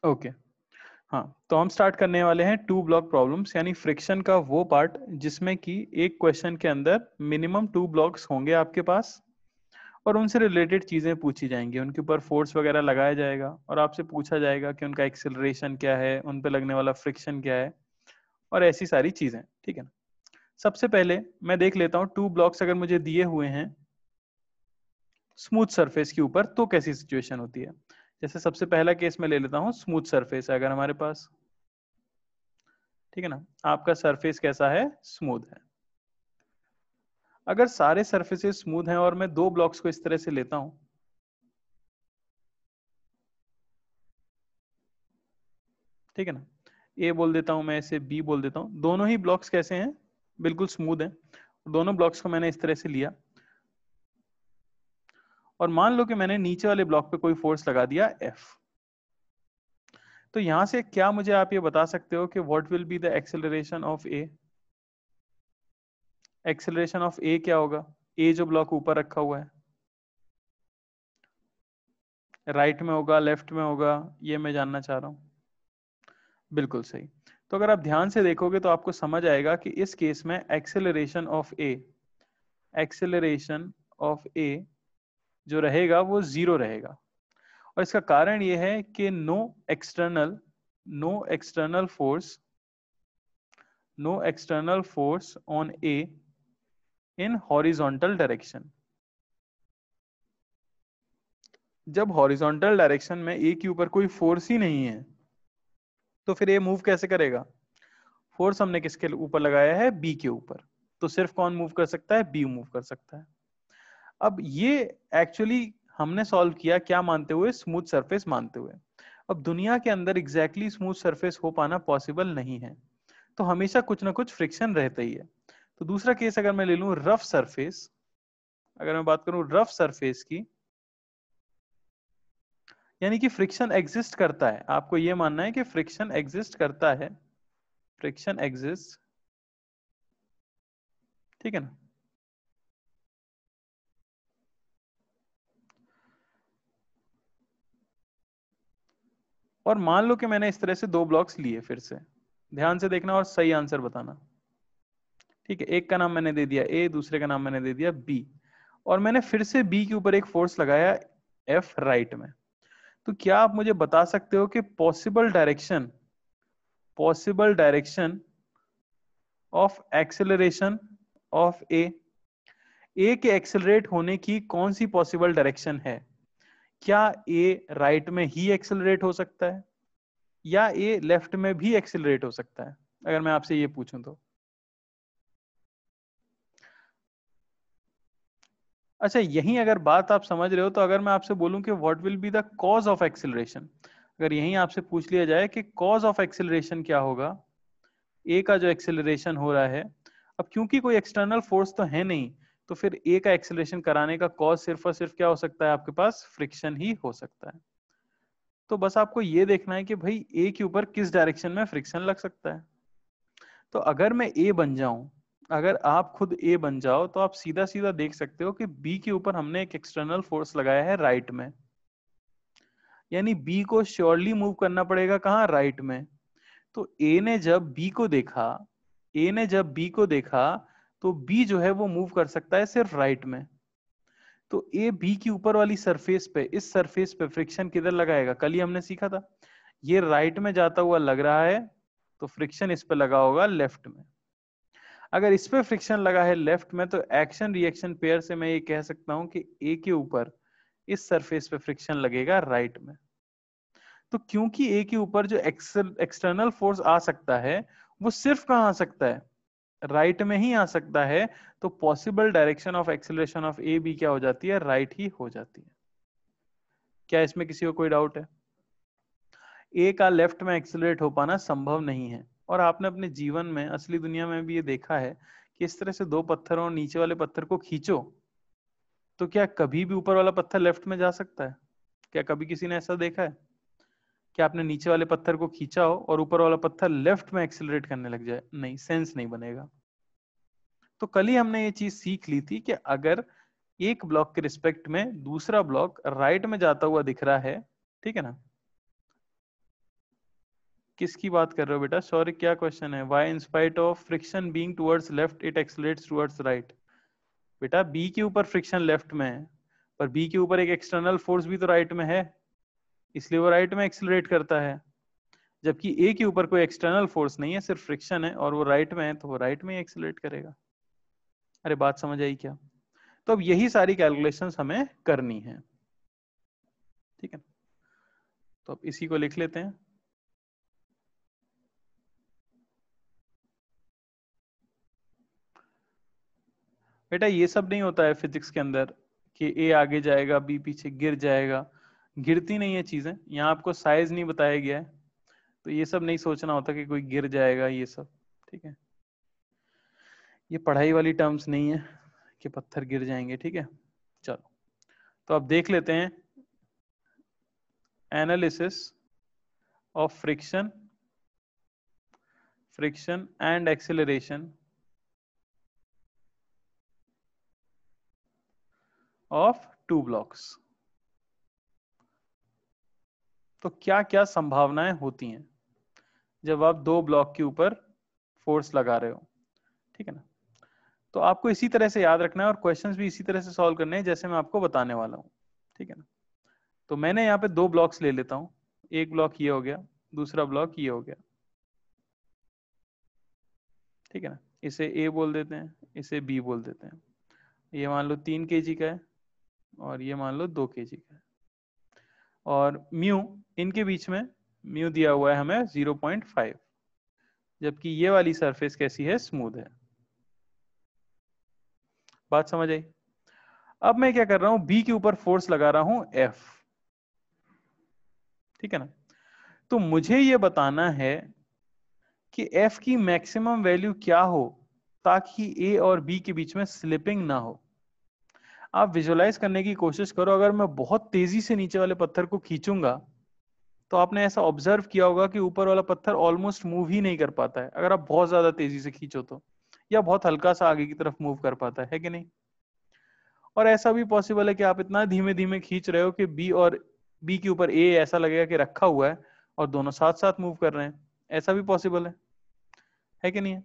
Okay हाँ, तो हम स्टार्ट करने वाले हैं टू ब्लॉक प्रॉब्लम्स, यानी फ्रिक्शन का वो पार्ट जिसमें कि एक क्वेश्चन के अंदर मिनिमम 2 ब्लॉक्स होंगे आपके पास और उनसे रिलेटेड चीजें पूछी जाएंगी, उनके ऊपर फोर्स वगैरह लगाया जाएगा और आपसे पूछा जाएगा कि उनका एक्सेलरेशन क्या है, उन पे लगने वाला फ्रिक्शन क्या है और ऐसी सारी चीजें। ठीक है ना। सबसे पहले मैं देख लेता हूँ, 2 ब्लॉक्स अगर मुझे दिए हुए हैं स्मूथ सरफेस के ऊपर तो कैसी सिचुएशन होती है। जैसे सबसे पहला केस मैं ले लेता हूँ, स्मूथ सरफेस है अगर हमारे पास। ठीक है ना, आपका सरफेस कैसा है, स्मूथ है। अगर सारे सरफेसेस स्मूथ हैं और मैं 2 ब्लॉक्स को इस तरह से लेता हूं, ठीक है ना, ए बोल देता हूं मैं, इसे बी बोल देता हूं, दोनों ही ब्लॉक्स कैसे हैं, बिल्कुल स्मूथ हैं। दोनों ब्लॉक्स को मैंने इस तरह से लिया और मान लो कि मैंने नीचे वाले ब्लॉक पे कोई फोर्स लगा दिया एफ। तो यहां से क्या मुझे आप ये बता सकते हो कि what will be the acceleration of A. Acceleration of A क्या होगा, ए जो ब्लॉक ऊपर रखा हुआ है, राइट में होगा लेफ्ट में होगा, ये मैं जानना चाह रहा हूं। बिल्कुल सही। तो अगर आप ध्यान से देखोगे तो आपको समझ आएगा कि इस केस में acceleration of A, acceleration of A जो रहेगा वो 0 रहेगा। और इसका कारण ये है कि no external force on A in horizontal direction. जब हॉरिजॉन्टल डायरेक्शन में ए के ऊपर कोई फोर्स ही नहीं है तो फिर ए मूव कैसे करेगा। फोर्स हमने किसके ऊपर लगाया है, बी के ऊपर। तो सिर्फ कौन मूव कर सकता है, बी मूव कर सकता है। अब ये एक्चुअली हमने सॉल्व किया क्या मानते हुए, स्मूथ सरफेस मानते हुए। अब दुनिया के अंदर एग्जैक्टली स्मूथ सरफेस हो पाना पॉसिबल नहीं है, तो हमेशा कुछ ना कुछ फ्रिक्शन रहता ही है। तो दूसरा केस अगर मैं ले लूं रफ सरफेस, अगर मैं बात करूं रफ सरफेस की, यानी कि फ्रिक्शन एग्जिस्ट करता है, आपको यह मानना है कि फ्रिक्शन एग्जिस्ट करता है, फ्रिक्शन एग्जिस्ट, ठीक है ना। और मान लो कि मैंने इस तरह से 2 ब्लॉक्स लिए, फिर से ध्यान से देखना और सही आंसर बताना। ठीक है, एक का नाम मैंने दे दिया ए, दूसरे का नाम मैंने दे दिया बी, और मैंने फिर से बी के ऊपर एक फोर्स लगाया एफ राइट में। तो क्या आप मुझे बता सकते हो कि possible direction of acceleration of A के एक्सेलरेट होने की कौन सी पॉसिबल डायरेक्शन है। क्या ए राइट में ही एक्सेलरेट हो सकता है या ए लेफ्ट में भी एक्सेलरेट हो सकता है, अगर मैं आपसे ये पूछूं तो। अच्छा, यही अगर बात आप समझ रहे हो तो अगर मैं आपसे बोलूं कि what will be the cause of acceleration, अगर यही आपसे पूछ लिया जाए कि कॉज ऑफ एक्सेलरेशन क्या होगा, ए का जो एक्सेलरेशन हो रहा है, अब क्योंकि कोई एक्सटर्नल फोर्स तो है नहीं, तो फिर ए का एक्सेलरेशन कराने का कॉज सिर्फ और सिर्फ क्या हो सकता है, आपके पास फ्रिक्शन ही हो सकता है। तो बस आपको ये देखना है कि भाई ए के ऊपर किस डायरेक्शन में फ्रिक्शन लग सकता है। तो अगर मैं ए बन जाऊं, अगर आप खुद ए बन जाओ तो आप सीधा सीधा देख सकते हो कि बी के ऊपर हमने एक एक्सटर्नल फोर्स लगाया है राइट में, यानी बी को श्योरली मूव करना पड़ेगा कहाँ, राइट में। तो ए ने जब बी को देखा, ए ने जब बी को देखा तो बी जो है वो मूव कर सकता है सिर्फ राइट में। तो ए बी की ऊपर वाली सरफेस पे, इस सरफेस पे फ्रिक्शन किधर लगाएगा, कल ही हमने सीखा था, ये राइट में जाता हुआ लग रहा है तो फ्रिक्शन इस पे लगा होगा लेफ्ट में। अगर इस पे फ्रिक्शन लगा है लेफ्ट में तो एक्शन रिएक्शन पेयर से मैं ये कह सकता हूं कि ए के ऊपर इस सरफेस पे फ्रिक्शन लगेगा राइट में। तो क्योंकि ए के ऊपर जो एक्सटर्नल फोर्स आ सकता है वो सिर्फ कहां आ सकता है, राइट में ही आ सकता है, तो possible direction of acceleration of A भी क्या हो जाती है, राइट ही हो जाती है। क्या इसमें किसी को कोई डाउट है। ए का लेफ्ट में एक्सेलरेट हो पाना संभव नहीं है, और आपने अपने जीवन में असली दुनिया में भी ये देखा है कि इस तरह से 2 पत्थरों और नीचे वाले पत्थर को खींचो तो क्या कभी भी ऊपर वाला पत्थर लेफ्ट में जा सकता है, क्या कभी किसी ने ऐसा देखा है कि आपने नीचे वाले पत्थर को खींचा हो और ऊपर वाला पत्थर लेफ्ट में एक्सेलरेट करने लग जाए, नहीं, सेंस नहीं बनेगा। तो कल ही हमने ये चीज सीख ली थी कि अगर एक ब्लॉक के रिस्पेक्ट में दूसरा ब्लॉक राइट में जाता हुआ दिख रहा है, ठीक है ना, किसकी बात कर रहे हो बेटा? सॉरी, क्या क्वेश्चन है? Why in spite of friction being towards left it accelerates towards right? बेटा बी के ऊपर फ्रिक्शन लेफ्ट में है, पर बी के ऊपर एक एक्सटर्नल फोर्स भी तो राइट में है, इसलिए वो राइट में एक्सेलरेट करता है। जबकि ए के ऊपर कोई एक्सटर्नल फोर्स नहीं है, सिर्फ फ्रिक्शन है, और वो राइट में है, तो वो राइट में ही एक्सेलरेट करेगा। अरे बात समझ आई क्या? तो अब यही सारी कैलकुलेशंस हमें करनी है, ठीक है। तो अब इसी को लिख लेते हैं। बेटा ये सब नहीं होता है फिजिक्स के अंदर कि ए आगे जाएगा बी पीछे गिर जाएगा, गिरती नहीं है चीजें। यहाँ आपको साइज नहीं बताया गया है, तो ये सब नहीं सोचना होता कि कोई गिर जाएगा, ये सब ठीक है। ये पढ़ाई वाली टर्म्स नहीं है कि पत्थर गिर जाएंगे, ठीक है। चलो तो अब देख लेते हैं analysis of friction and acceleration of two blocks. तो क्या क्या संभावनाएं होती हैं जब आप दो ब्लॉक के ऊपर फोर्स लगा रहे हो, ठीक है ना। तो आपको इसी तरह से याद रखना है और क्वेश्चंस भी इसी तरह से सॉल्व करने हैं जैसे मैं आपको बताने वाला हूं, ठीक है ना। तो मैंने यहाँ पे दो ब्लॉक्स ले लेता हूं, एक ब्लॉक ये हो गया, दूसरा ब्लॉक ये हो गया, ठीक है ना। इसे ए बोल देते हैं, इसे बी बोल देते हैं। ये मान लो 3 kg का है और ये मान लो 2 kg का है, और म्यू इनके बीच में म्यू दिया हुआ है हमें 0.5, जबकि ये वाली सरफेस कैसी है? स्मूथ है। बात समझ आई? अब मैं क्या कर रहा हूं, बी के ऊपर फोर्स लगा रहा हूं एफ, ठीक है ना। तो मुझे ये बताना है कि एफ की मैक्सिमम वैल्यू क्या हो ताकि ए और बी के बीच में स्लिपिंग ना हो। आप विजुलाइज करने की कोशिश करो, अगर मैं बहुत तेजी से नीचे वाले पत्थर को खींचूंगा तो आपने ऐसा ऑब्जर्व किया होगा कि ऊपर वाला पत्थर ऑलमोस्ट मूव ही नहीं कर पाता है, अगर आप बहुत ज्यादा तेजी से खींचो तो, या बहुत हल्का सा आगे की तरफ मूव कर पाता है कि नहीं। और ऐसा भी पॉसिबल है कि आप इतना धीमे धीमे खींच रहे हो कि बी के ऊपर ए ऐसा लगेगा कि रखा हुआ है और दोनों साथ साथ मूव कर रहे हैं, ऐसा भी पॉसिबल है कि नहीं है।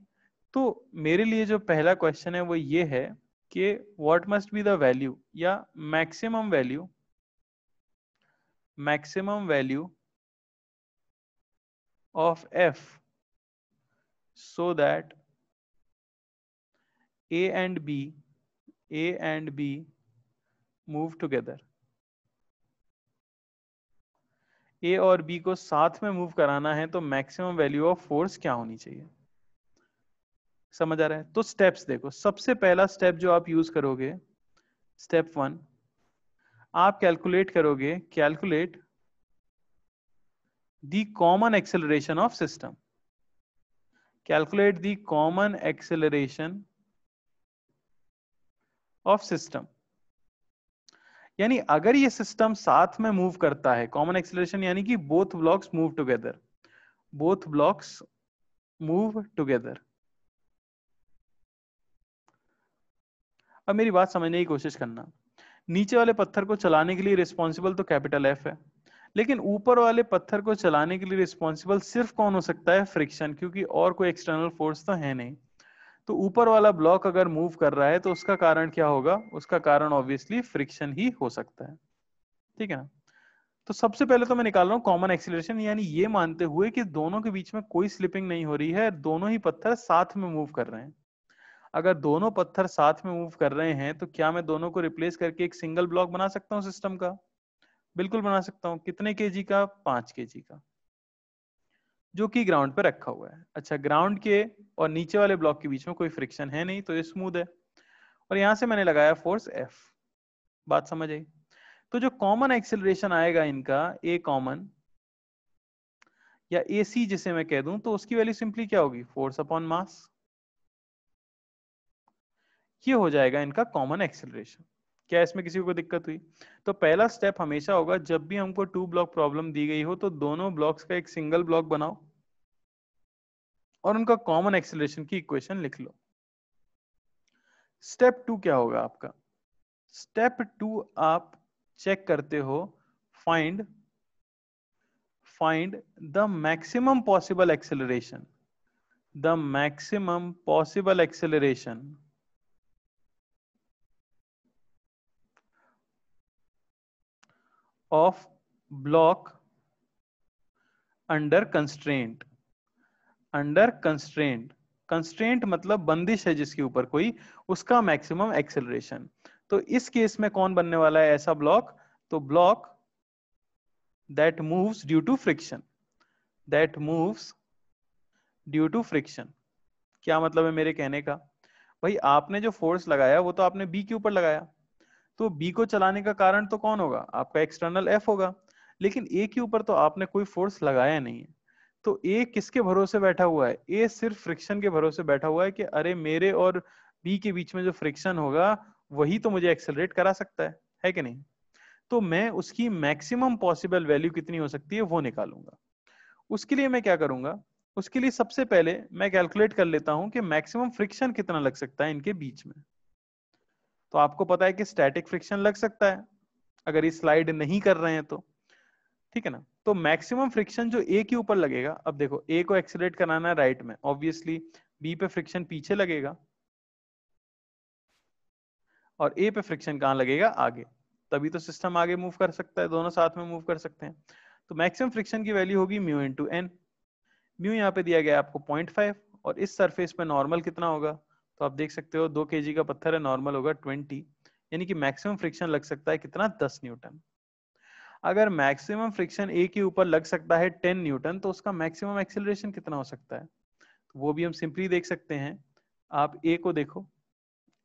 तो मेरे लिए जो पहला क्वेश्चन है वो ये है कि what must be the value या maximum value of f so that a and b move together। a और b को साथ में मूव कराना है तो मैक्सिमम वैल्यू ऑफ फोर्स क्या होनी चाहिए? समझ आ रहा है? तो स्टेप्स देखो, सबसे पहला स्टेप जो आप यूज करोगे, स्टेप 1, आप कैलकुलेट करोगे, calculate the common acceleration of system. Calculate the common acceleration of system, यानी अगर ये सिस्टम साथ में मूव करता है, कॉमन एक्सेलरेशन यानी कि both blocks move together, both blocks move together. अब मेरी बात समझने की कोशिश करना, नीचे वाले पत्थर को चलाने के लिए रिस्पॉन्सिबल तो कैपिटल एफ है, लेकिन ऊपर वाले पत्थर को चलाने के लिए रिस्पॉन्सिबल सिर्फ कौन हो सकता है? फ्रिक्शन, क्योंकि और कोई एक्सटर्नल फोर्स तो है नहीं। तो ऊपर वाला ब्लॉक अगर मूव कर रहा है तो उसका कारण क्या होगा? उसका कारण ऑब्वियसली फ्रिक्शन ही हो सकता है, ठीक है ना। तो सबसे पहले तो मैं निकाल रहा हूं कॉमन एक्सीलरेशन, यानी ये मानते हुए कि दोनों के बीच में कोई स्लिपिंग नहीं हो रही है, दोनों ही पत्थर साथ में मूव कर रहे हैं। अगर दोनों पत्थर साथ में मूव कर रहे हैं तो क्या मैं दोनों को रिप्लेस करके एक सिंगल ब्लॉक बना सकता हूं सिस्टम का? बिल्कुल बना सकता हूं। कितने केजी का? 5 केजी का, जो कि ग्राउंड पे रखा हुआ है। अच्छा, ग्राउंड के और नीचे वाले ब्लॉक के बीच में कोई फ्रिक्शन है नहीं, तो ये स्मूथ है, और यहां से मैंने लगाया फोर्स एफ। बात समझ आई? तो जो कॉमन एक्सेलरेशन आएगा इनका, ए कॉमन या ए सी जिसे मैं कह दूं, तो उसकी वैल्यू सिंपली क्या होगी? Force upon mass. ये हो जाएगा इनका कॉमन एक्सेलरेशन। क्या इसमें किसी को दिक्कत हुई? तो पहला स्टेप हमेशा होगा, जब भी हमको टू ब्लॉक प्रॉब्लम दी गई हो तो दोनों ब्लॉक्स का एक सिंगल ब्लॉक बनाओ और उनका कॉमन एक्सेलरेशन की इक्वेशन लिख लो। स्टेप 2 क्या होगा आपका? स्टेप 2 आप चेक करते हो, find find the maximum possible acceleration, the maximum possible acceleration of block under constraint. Under constraint, constraint मतलब बंदिश है जिसके ऊपर कोई, उसका मैक्सिमम एक्सेलरेशन। तो इस केस में कौन बनने वाला है ऐसा ब्लॉक? तो block that moves due to friction, that moves due to friction. क्या मतलब है मेरे कहने का? भाई आपने जो फोर्स लगाया वो तो आपने बी के ऊपर लगाया, तो बी को चलाने का कारण तो कौन होगा? आपका एक्सटर्नल एफ होगा। लेकिन ए के ऊपर तो आपने कोई फोर्स लगाया नहीं है, तो ए किसके भरोसे बैठा हुआ है? ए सिर्फ फ्रिक्शन के भरोसे बैठा हुआ है कि अरे मेरे और बी के बीच में जो फ्रिक्शन होगा वही तो मुझे एक्सेलरेट करा सकता है कि नहीं? तो मैं उसकी मैक्सिमम पॉसिबल वैल्यू कितनी हो सकती है वो निकालूंगा। उसके लिए मैं क्या करूंगा? उसके लिए सबसे पहले मैं कैलकुलेट कर लेता हूं कि मैक्सिमम फ्रिक्शन कितना लग सकता है इनके बीच में। तो आपको पता है कि स्टैटिक फ्रिक्शन लग सकता है अगर ये स्लाइड नहीं कर रहे हैं तो, ठीक है ना? तो मैक्सिमम फ्रिक्शन जो ए के ऊपर लगेगा, अब देखो ए को एक्सीलरेट कराना है राइट में, ऑब्वियसली बी पे फ्रिक्शन पीछे लगेगा और ए पे फ्रिक्शन कहां लगेगा? आगे। तभी तो सिस्टम आगे मूव कर सकता है, दोनों साथ में मूव कर सकते हैं। तो मैक्सिमम फ्रिक्शन की वैल्यू होगी म्यू इंटू एन। म्यू यहाँ पे दिया गया है आपको 0.5, और इस सरफेस पे नॉर्मल कितना होगा? तो आप देख सकते हो 2 kg का पत्थर है, नॉर्मल होगा 20, यानी कि मैक्सिमम फ्रिक्शन लग सकता है कितना? 10 न्यूटन। अगर मैक्सिमम फ्रिक्शन ए के ऊपर लग सकता है 10 न्यूटन, तो उसका मैक्सिमम एक्सेलरेशन कितना हो सकता है? तो वो भी हम सिंपली देख सकते हैं। आप ए को देखो,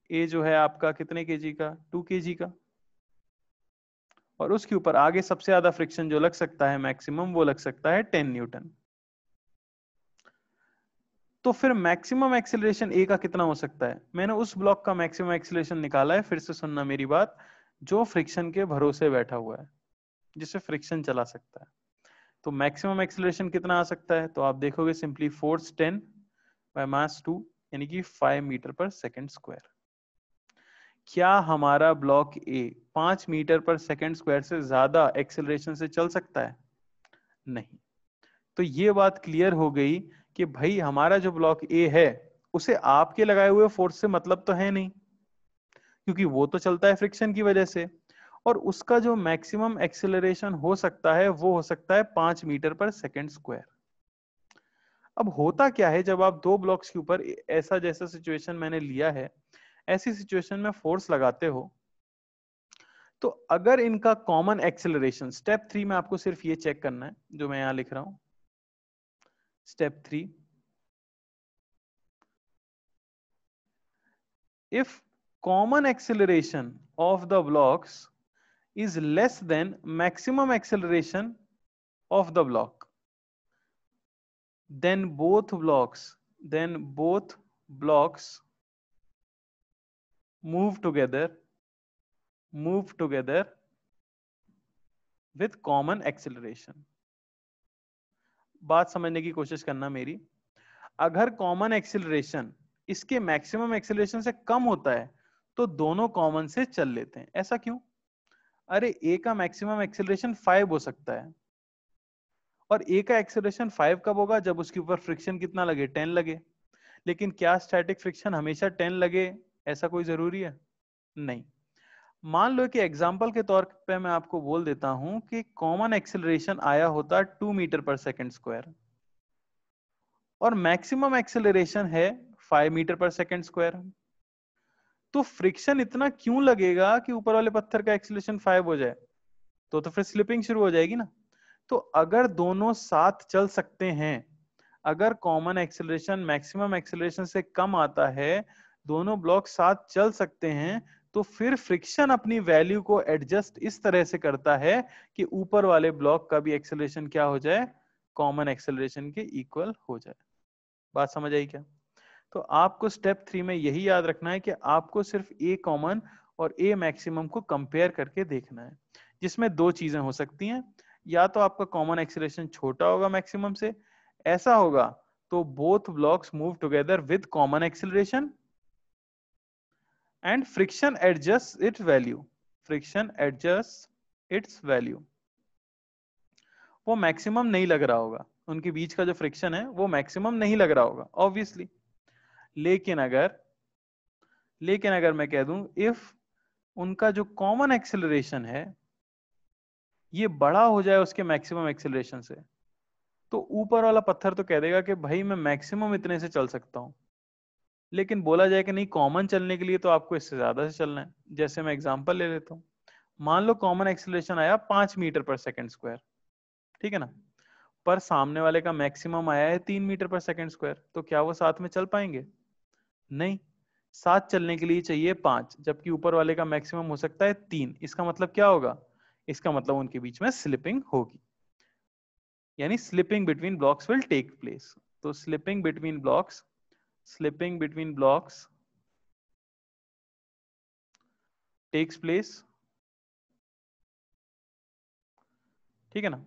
ए जो है आपका कितने केजी का? 2 kg का, और उसके ऊपर आगे सबसे ज्यादा फ्रिक्शन जो लग सकता है मैक्सिमम, वो लग सकता है 10 न्यूटन। तो फिर मैक्सिमम एक्सेलरेशन ए का कितना हो सकता है? मैंने उस ब्लॉक का मैक्सिमम एक्सेलरेशन निकाला है, फिर से सुनना मेरी बात, जो फ्रिक्शन के भरोसे बैठा हुआ है, जिसे फ्रिक्शन चला सकता है। तो मैक्सिमम एक्सेलरेशन कितना आ सकता है? तो आप देखोगे सिंपली फोर्स 10 बाय मास 2, यानी कि 5 मीटर पर सेकंड स्क्वायर। क्या हमारा ब्लॉक ए 5 मीटर पर सेकंड स्क्वायर से ज्यादा एक्सेलरेशन से चल सकता है? नहीं। तो ये बात क्लियर हो गई कि भाई हमारा जो ब्लॉक ए है उसे आपके लगाए हुए फोर्स से मतलब तो है नहीं, क्योंकि वो तो चलता है फ्रिक्शन की वजह से, और उसका जो मैक्सिमम एक्सेलरेशन हो सकता है वो हो सकता है 5 मीटर पर सेकंड स्क्वायर। अब होता क्या है जब आप दो ब्लॉक्स के ऊपर ऐसा जैसा सिचुएशन मैंने लिया है, ऐसी सिचुएशन में फोर्स लगाते हो, तो अगर इनका कॉमन एक्सेलरेशन, स्टेप 3 में आपको सिर्फ ये चेक करना है जो मैं यहां लिख रहा हूं, step 3, if common acceleration of the blocks is less than maximum acceleration of the block, then both blocks move together with common acceleration। बात समझने की कोशिश करना मेरी। अगर कॉमन एक्सेलरेशन इसके मैक्सिमम एक्सेलरेशन से कम होता है तो दोनों कॉमन से चल लेते हैं। ऐसा क्यों? अरे ए का मैक्सिमम एक्सेलरेशन 5 हो सकता है, और ए का एक्सेलरेशन 5 कब होगा? जब उसके ऊपर फ्रिक्शन कितना लगे? 10 लगे। लेकिन क्या स्टैटिक फ्रिक्शन हमेशा 10 लगे, ऐसा कोई जरूरी है? नहीं। मान लो कि एग्जांपल के तौर पे मैं आपको बोल देता हूं कि कॉमन एक्सेलरेशन आया होता 2 मीटर पर सेकंड स्क्वायर, और मैक्सिमम एक्सेलरेशन है 5 मीटर पर सेकंड स्क्वायर। तो फ्रिक्शन इतना क्यों लगेगा कि ऊपर वाले पत्थर का एक्सेलरेशन 5 हो जाए? तो फिर स्लिपिंग शुरू हो जाएगी ना। तो अगर दोनों साथ चल सकते हैं, अगर कॉमन एक्सेलरेशन मैक्सिमम एक्सेलरेशन से कम आता है, दोनों ब्लॉक साथ चल सकते हैं, तो फिर फ्रिक्शन अपनी वैल्यू को एडजस्ट इस तरह से करता है कि ऊपर वाले ब्लॉक का भी एक्सेलरेशन क्या हो जाए? कॉमन एक्सेलरेशन के इक्वल हो जाए। बात समझ आई क्या? तो आपको स्टेप 3 में यही याद रखना है कि आपको सिर्फ ए कॉमन और ए मैक्सिमम को कंपेयर करके देखना है, जिसमें दो चीजें हो सकती हैं। या तो आपका कॉमन एक्सेलरेशन छोटा होगा मैक्सिमम से, ऐसा होगा तो both blocks move together with common acceleration and friction adjust its value, friction adjust its value. वो मैक्सिमम नहीं लग रहा होगा, उनके बीच का जो फ्रिक्शन है वो मैक्सिमम नहीं लग रहा होगा ऑब्वियसली। लेकिन अगर मैं कह दूं इफ उनका जो कॉमन एक्सेलरेशन है ये बड़ा हो जाए उसके मैक्सिमम एक्सेलरेशन से, तो ऊपर वाला पत्थर तो कह देगा कि भाई मैं मैक्सिमम इतने से चल सकता हूं। लेकिन बोला जाए कि नहीं, कॉमन चलने के लिए तो आपको इससे ज्यादा से चलना है। जैसे मैं एग्जांपल ले लेता हूं, मान लो कॉमन एक्सेलरेशन आया 5 मीटर पर सेकंड स्क्वायर, ठीक है ना, पर सामने वाले का मैक्सिमम आया है 3 मीटर पर सेकंड स्क्वायर, तो क्या वो साथ में चल पाएंगे? नहीं। साथ चलने के लिए चाहिए 5, जबकि ऊपर वाले का मैक्सिमम हो सकता है 3। इसका मतलब क्या होगा? इसका मतलब उनके बीच में स्लिपिंग होगी, यानी slipping between blocks will take place. तो slipping between blocks takes place, ठीक है ना।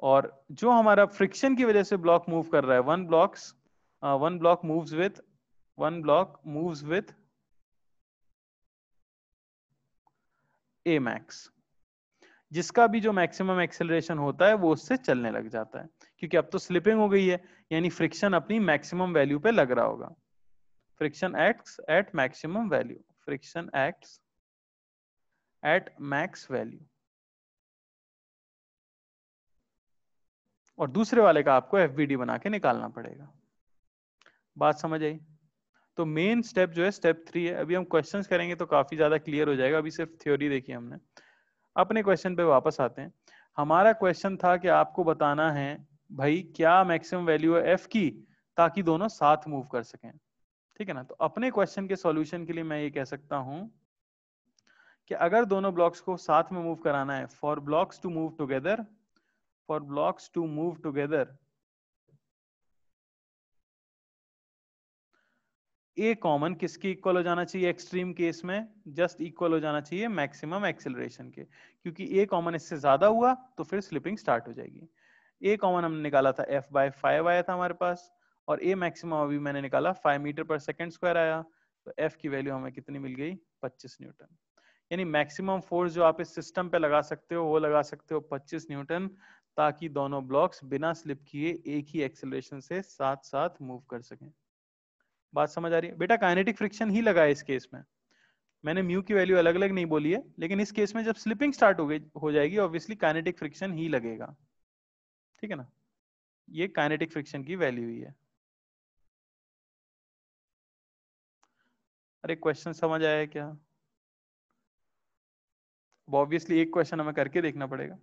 और जो हमारा फ्रिक्शन की वजह से ब्लॉक मूव कर रहा है, one block moves with A max, जिसका भी जो मैक्सिमम एक्सेलरेशन होता है वो उससे चलने लग जाता है, क्योंकि अब तो स्लिपिंग हो गई है, यानी फ्रिक्शन अपनी मैक्सिमम वैल्यू पे लग रहा होगा। Friction acts at maximum value, friction acts at max value. और दूसरे वाले का आपको एफबीडी बना के निकालना पड़ेगा। बात समझ आई? तो मेन स्टेप जो है स्टेप 3 है। अभी हम क्वेश्चंस करेंगे तो काफी ज्यादा क्लियर हो जाएगा, अभी सिर्फ थ्योरी देखी हमने। अपने क्वेश्चन पे वापस आते हैं। हमारा क्वेश्चन था कि आपको बताना है भाई क्या मैक्सिमम वैल्यू है एफ की, ताकि दोनों साथ मूव कर सकें, ठीक है ना। तो अपने क्वेश्चन के सॉल्यूशन के लिए मैं ये कह सकता हूं कि अगर दोनों ब्लॉक्स को साथ में मूव कराना है, for blocks to move together a common किसके इक्वल हो जाना चाहिए? एक्सट्रीम केस में जस्ट इक्वल हो जाना चाहिए मैक्सिमम एक्सेलरेशन के, क्योंकि ए कॉमन इससे ज्यादा हुआ तो फिर स्लिपिंग स्टार्ट हो जाएगी। ए कॉमन हमने निकाला था f/5 आया था हमारे पास, और ए मैक्सिमम अभी मैंने निकाला 5 मीटर पर सेकंड स्क्वायर आया, तो एफ की वैल्यू हमें कितनी मिल गई? 25 न्यूटन। यानी मैक्सिमम फोर्स जो आप इस सिस्टम पे लगा सकते हो वो लगा सकते हो 25 न्यूटन, ताकि दोनों ब्लॉक्स बिना स्लिप किए एक ही एक्सेलरेशन से साथ साथ मूव कर सकें। बात समझ आ रही है बेटा? काइनेटिक फ्रिक्शन ही लगा है इस केस में। मैंने म्यू की वैल्यू अलग अलग नहीं बोली है, लेकिन इस केस में जब स्लिपिंग स्टार्ट हो जाएगी ऑब्वियसली काइनेटिक फ्रिक्शन ही लगेगा, ठीक है ना। ये काइनेटिक फ्रिक्शन की वैल्यू ही है। अरे क्वेश्चन समझ आया है क्या? ऑब्वियसली एक क्वेश्चन हमें करके देखना पड़ेगा।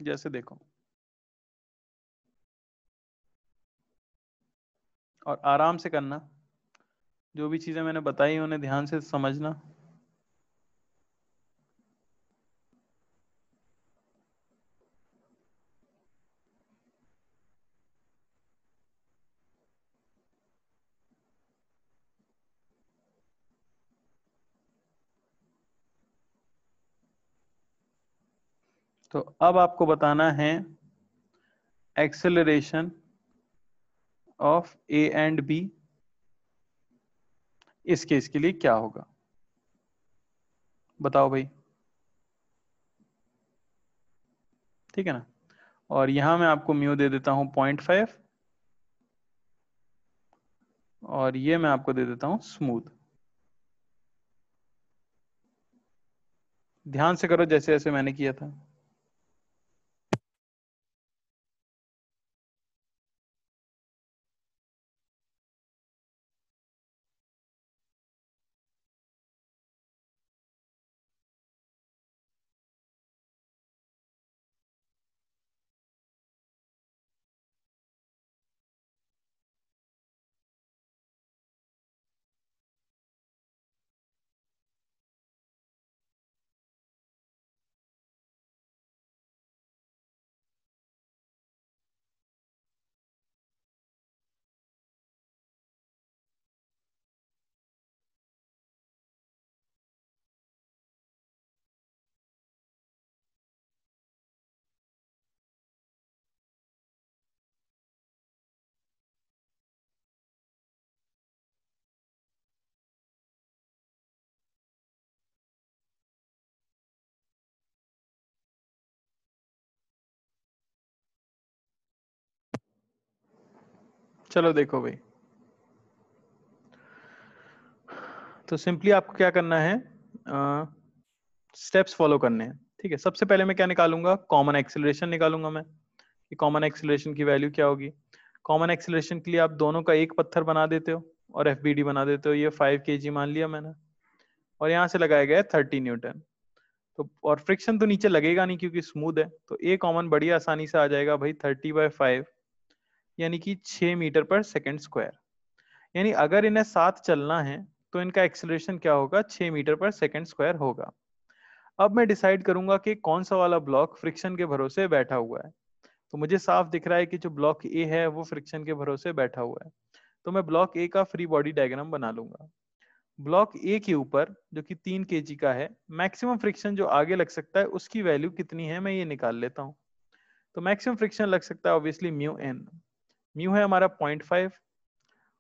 जैसे देखो, और आराम से करना, जो भी चीजें मैंने बताई उन्हें ध्यान से समझना। तो अब आपको बताना है acceleration of A and B, इस केस के लिए क्या होगा? बताओ भाई, ठीक है ना। और यहां मैं आपको म्यू दे देता हूं 0.5, और ये मैं आपको दे देता हूं स्मूथ। ध्यान से करो जैसे जैसे मैंने किया था। चलो देखो भाई, तो सिंपली आपको क्या करना है, स्टेप्स फॉलो करने हैं। ठीक है, सबसे पहले मैं क्या निकालूंगा, कॉमन एक्सीलरेशन निकालूंगा मैं, कि कॉमन एक्सीलरेशन की वैल्यू क्या होगी। कॉमन एक्सीलरेशन के लिए आप दोनों का एक पत्थर बना देते हो और एफबीडी बना देते हो। ये 5 kg मान लिया मैंने, और यहाँ से लगाया गया है 30 न्यूटन। तो और फ्रिक्शन तो नीचे लगेगा नहीं क्योंकि स्मूथ है, तो ए कॉमन बढ़िया आसानी से आ जाएगा भाई, 30/5 यानी कि 6 मीटर पर सेकेंड स्क्वायर। यानी अगर इन्हें साथ चलना है तो इनका एक्सेलरेशन क्या होगा, 6 मीटर पर सेकेंड स्क्वायर होगा। अब मैं डिसाइड करूंगा कि कौन सा वाला ब्लॉक फ्रिक्शन के भरोसे बैठा हुआ है। तो मुझे साफ दिख रहा है कि जो ब्लॉक ए है वो फ्रिक्शन के भरोसे बैठा हुआ है, तो मैं ब्लॉक ए का फ्री बॉडी डायग्राम बना लूंगा। ब्लॉक ए के ऊपर जो कि 3 kg का है, मैक्सिमम फ्रिक्शन जो आगे लग सकता है उसकी वैल्यू कितनी है मैं ये निकाल लेता हूँ। तो मैक्सिमम फ्रिक्शन लग सकता है ऑब्वियसली म्यू एन। म्यू है हमारा 0.5,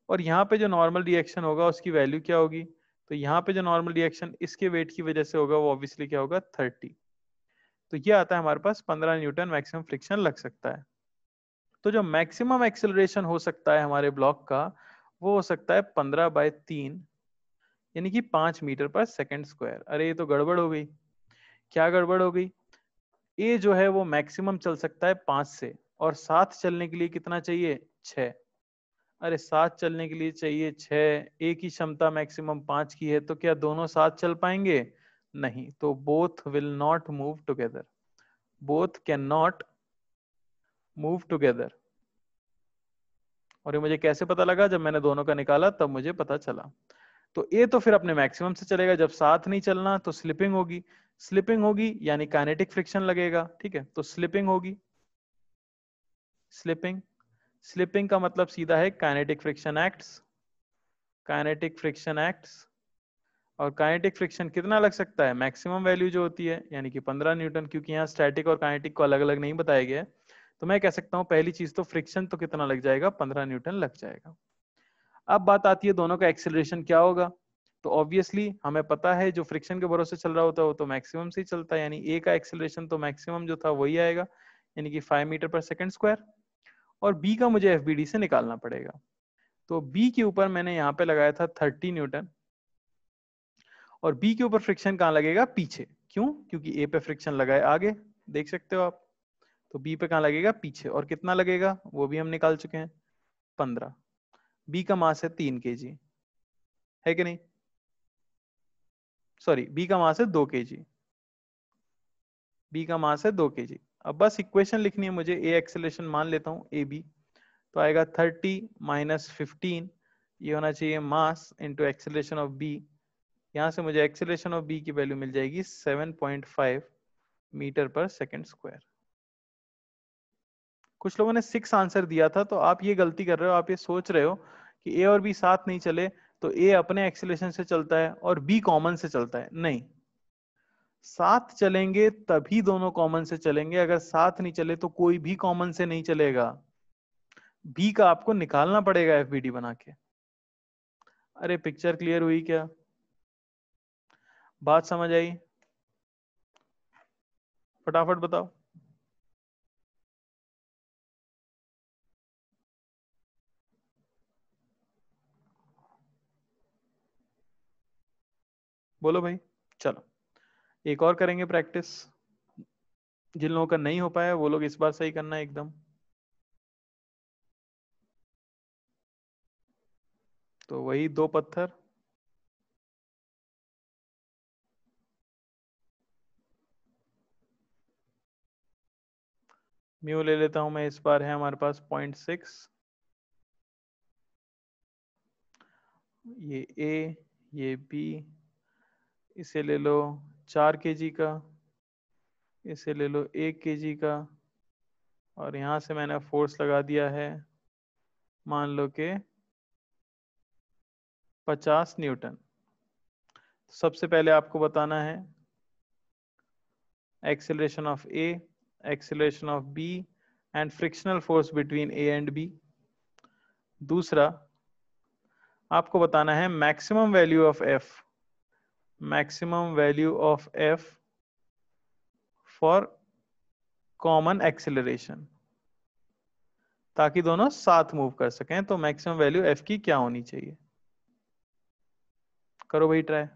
और यहाँ पे जो नॉर्मल रिएक्शन होगा उसकी वैल्यू क्या होगी, तो यहाँ पे जो नॉर्मल रिएक्शन इसके वेट की वजह से होगा वो ऑब्वियसली क्या होगा, 30। तो ये आता है हमारे पास 15 न्यूटन मैक्सिमम फ्रिक्शन लग सकता है। तो जो मैक्सिमम एक्सेलरेशन हो सकता है हमारे ब्लॉक का, वो हो सकता है 15/3 यानी कि 5 मीटर पर सेकेंड स्क्वायर। अरे ये तो गड़बड़ हो गई। क्या गड़बड़ हो गई, ए जो है वो मैक्सिमम चल सकता है 5 से, और साथ चलने के लिए कितना चाहिए, 6। अरे साथ चलने के लिए चाहिए 6, ए की क्षमता मैक्सिमम 5 की है, तो क्या दोनों साथ चल पाएंगे, नहीं। तो both will not move together, both can not move together. और ये मुझे कैसे पता लगा, जब मैंने दोनों का निकाला तब मुझे पता चला। तो ए तो फिर अपने मैक्सिमम से चलेगा, जब साथ नहीं चलना तो स्लिपिंग होगी। स्लिपिंग होगी यानी काइनेटिक फ्रिक्शन लगेगा। ठीक है, तो स्लिपिंग होगी, स्लिपिंग। स्लिपिंग का मतलब सीधा है kinetic friction acts, kinetic friction acts. और काइनेटिक फ्रिक्शन कितना लग सकता है, मैक्सिमम वैल्यू जो होती है यानी कि 15 न्यूटन, क्योंकि यहाँ स्टैटिक और काइनेटिक को अलग अलग नहीं बताया गया है। तो मैं कह सकता हूँ पहली चीज तो फ्रिक्शन तो कितना लग जाएगा, 15 न्यूटन लग जाएगा। अब बात आती है दोनों का एक्सेलरेशन क्या होगा। तो ऑब्वियसली हमें पता है जो फ्रिक्शन के भरोसे चल रहा होता है वो तो मैक्सिमम से ही चलता है, यानी ए का एक्सेलरेशन तो मैक्सिमम जो था वही आएगा, यानी कि 5 मीटर पर सेकेंड स्क्वायर। और बी का मुझे एफबीडी से निकालना पड़ेगा। तो बी के ऊपर मैंने यहाँ पे लगाया था 30 न्यूटन, और बी के ऊपर फ्रिक्शन कहाँ लगेगा, पीछे। क्यों, क्योंकि ए पे फ्रिक्शन लगा है आगे, देख सकते हो आप। तो बी पे कहाँ लगेगा, पीछे। और कितना लगेगा वो भी हम निकाल चुके हैं, 15। बी का मास है 3 kg, है कि नहीं, सॉरी बी का मास है 2 kg, बी का मास है 2 kg। अब बस इक्वेशन लिखनी है मुझे, ए एक्सेलरेशन मान लेता हूँ ए बी, तो आएगा 30 - 15, ये होना चाहिए mass into acceleration of B. यहाँ से मुझे एक्सेलरेशन ऑफ बी की वैल्यू मिल जाएगी 7.5 मीटर पर सेकेंड स्क्वायर। कुछ लोगों ने 6 आंसर दिया था, तो आप ये गलती कर रहे हो, आप ये सोच रहे हो कि ए और बी साथ नहीं चले तो ए अपने एक्सेलरेशन से चलता है और बी कॉमन से चलता है। नहीं, साथ चलेंगे तभी दोनों कॉमन से चलेंगे, अगर साथ नहीं चले तो कोई भी कॉमन से नहीं चलेगा। बी का आपको निकालना पड़ेगा एफबीडी बना के। अरे पिक्चर क्लियर हुई क्या, बात समझ आई, फटाफट बताओ। बोलो भाई। चलो एक और करेंगे प्रैक्टिस, जिन लोगों का नहीं हो पाया वो लोग इस बार सही करना है एकदम। तो वही 2 पत्थर, म्यू ले लेता हूं मैं, इस बार है हमारे पास 0.6। ये ए, ये बी, इसे ले लो 4 kg का, इसे ले लो 1 kg का, और यहां से मैंने फोर्स लगा दिया है मान लो कि 50 न्यूटन। सबसे पहले आपको बताना है acceleration of A, acceleration of B and frictional force between A and B. दूसरा आपको बताना है maximum value of F, maximum value of F for common acceleration. ताकि दोनों साथ मूव कर सकें। तो मैक्सिमम वैल्यू एफ की क्या होनी चाहिए? करो भाई ट्राई।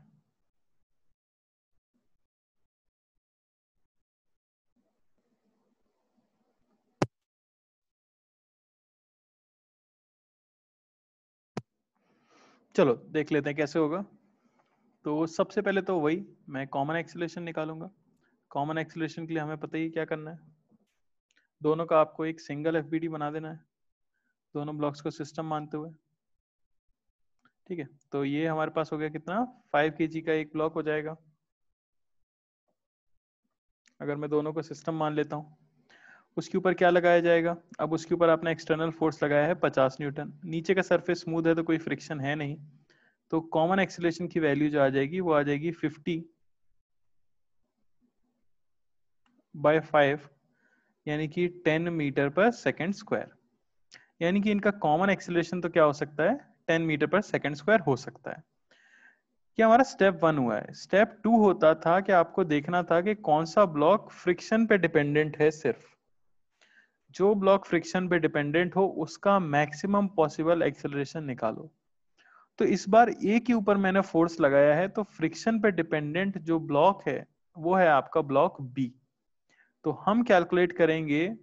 चलो देख लेते हैं कैसे होगा। तो सबसे पहले तो वही मैं कॉमन एक्सीलरेशन निकालूंगा। कॉमन एक्सीलरेशन के लिए हमें पता ही क्या करना है, दोनों का आपको एक सिंगल एफबीडी बना देना है, दोनों ब्लॉक्स को सिस्टम मानते हुए। ठीक है, तो ये हमारे पास हो गया कितना, 5 kg का एक ब्लॉक हो जाएगा अगर मैं दोनों को सिस्टम मान लेता हूँ। उसके ऊपर क्या लगाया जाएगा? अब उसके ऊपर आपने एक्सटर्नल फोर्स लगाया है 50 न्यूटन। नीचे का सरफेस स्मूथ है तो कोई फ्रिक्शन है नहीं, तो कॉमन एक्सीलरेशन की वैल्यू जो आ जाएगी वो आ जाएगी 50/5, यानी कि 10 मीटर पर सेकेंड स्क्वायर। यानी कि इनका कॉमन एक्सीलरेशन तो क्या हो सकता है, 10 मीटर पर सेकेंड स्क्वायर हो सकता है। क्या हमारा स्टेप 1 हुआ है। स्टेप 2 होता था कि आपको देखना था कि कौन सा ब्लॉक फ्रिक्शन पे डिपेंडेंट है। सिर्फ जो ब्लॉक फ्रिक्शन पे डिपेंडेंट हो उसका मैक्सिमम पॉसिबल एक्सेलरेशन निकालो। तो इस बार ए के ऊपर मैंने फोर्स लगाया है, तो फ्रिक्शन पे डिपेंडेंट जो ब्लॉक है वो है आपका ब्लॉक बी। तो हम कैलकुलेट करेंगे,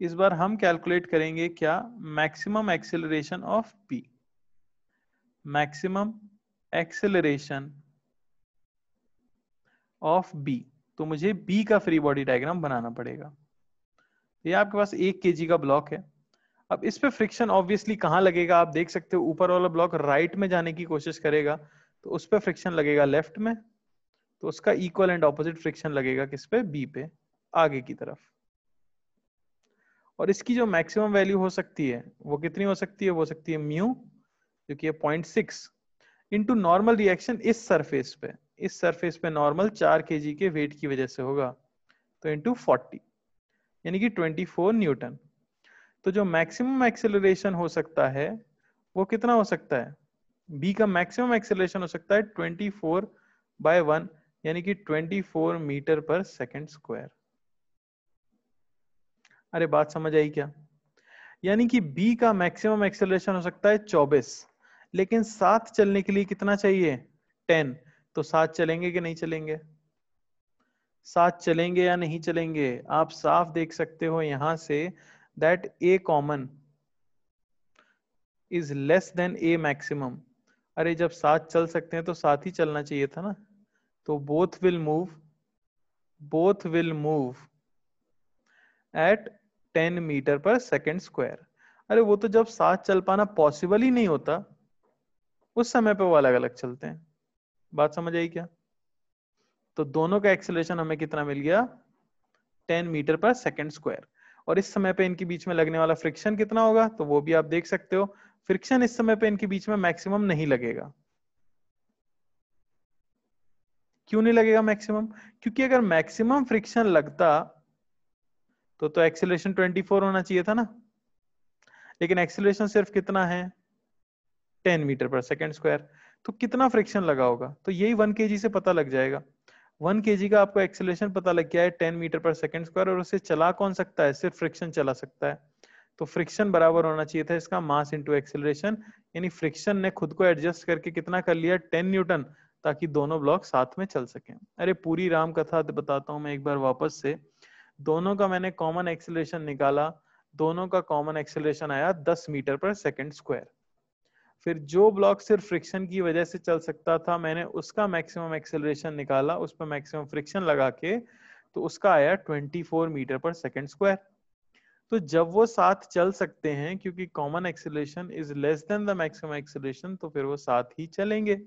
इस बार हम कैलकुलेट करेंगे क्या, maximum acceleration of B. Maximum acceleration of B, तो मुझे बी का फ्री बॉडी डायग्राम बनाना पड़ेगा। ये आपके पास 1 kg का ब्लॉक है। अब इस पे फ्रिक्शन ऑब्वियसली कहां लगेगा, आप देख सकते हो ऊपर वाला ब्लॉक राइट में जाने की कोशिश करेगा तो उस पे फ्रिक्शन लगेगा लेफ्ट में, तो उसका इक्वल एंड ऑपोजिट फ्रिक्शन लगेगा किस पे, बी पे, आगे की तरफ। और इसकी जो मैक्सिमम वैल्यू हो सकती है वो कितनी हो सकती है, वो सकती है म्यू, जो कि है 0.6 इंटू नॉर्मल रिएक्शन इस सरफेस पे। इस सरफेस पे नॉर्मल 4 kg के वेट की वजह से होगा, तो इंटू 40, यानी कि 24 न्यूटन। तो जो मैक्सिमम एक्सेलरेशन हो सकता है वो कितना हो सकता है, बी का मैक्सिमम एक्सेलरेशन हो सकता है 24/1, यानी कि 24 मीटर पर सेकेंड स्क्वायर। अरे बात समझ आई क्या? यानी कि बी का मैक्सिमम एक्सेलरेशन हो सकता है 24, लेकिन साथ चलने के लिए कितना चाहिए, 10। तो साथ चलेंगे कि नहीं चलेंगे, साथ चलेंगे या नहीं चलेंगे? आप साफ देख सकते हो यहां say that A common is less than A maximum. अरे जब साथ चल सकते हैं तो साथ ही चलना चाहिए था ना। तो both will move at 10 metre per second square. अरे वो तो जब साथ चल पाना पॉसिबल ही नहीं होता उस समय पे वो अलग अलग चलते हैं। बात समझ आई क्या? तो दोनों का एक्सेलरेशन हमें कितना मिल गया, 10 मीटर पर सेकेंड स्क्वायर। और इस समय पे इनके बीच में लगने वाला फ्रिक्शन कितना होगा, तो वो भी आप देख सकते हो। फ्रिक्शन इस समय पे इनके बीच में मैक्सिमम नहीं लगेगा। क्यों नहीं लगेगा मैक्सिमम? क्योंकि अगर मैक्सिमम फ्रिक्शन लगता तो एक्सेलरेशन 24 होना चाहिए था ना, लेकिन एक्सेलरेशन सिर्फ कितना है, 10 मीटर पर सेकेंड स्क्वायर। तो कितना फ्रिक्शन लगा होगा, तो यही 1 kg से पता लग जाएगा। 1 kg का आपको एक्सेलरेशन पता लग गया है 10 मीटर पर सेकेंड स्क्वायर, और उसे चला कौन सकता है, सिर्फ फ्रिक्शन चला सकता है। तो फ्रिक्शन बराबर होना चाहिए था इसका मास इंटू एक्सेलरेशन, यानी फ्रिक्शन ने खुद को एडजस्ट करके कितना कर लिया, 10 न्यूटन, ताकि दोनों ब्लॉक साथ में चल सकें। अरे पूरी राम कथा बताता हूं मैं एक बार वापस से। दोनों का मैंने कॉमन एक्सेलरेशन निकाला, दोनों का कॉमन एक्सेलरेशन आया 10 मीटर पर सेकेंड स्क्वायर। फिर जो ब्लॉक सिर्फ फ्रिक्शन की वजह से चल सकता था, मैंने उसका मैक्सिमम एक्सेलरेशन निकाला, उस पर मैक्सिमम फ्रिक्शन लगा के, तो उसका आया 24 मीटर पर सेकेंड स्क्वायर। तो जब वो साथ चल सकते हैं, क्योंकि common acceleration is less than the maximum acceleration, तो फिर वो साथ ही चलेंगे।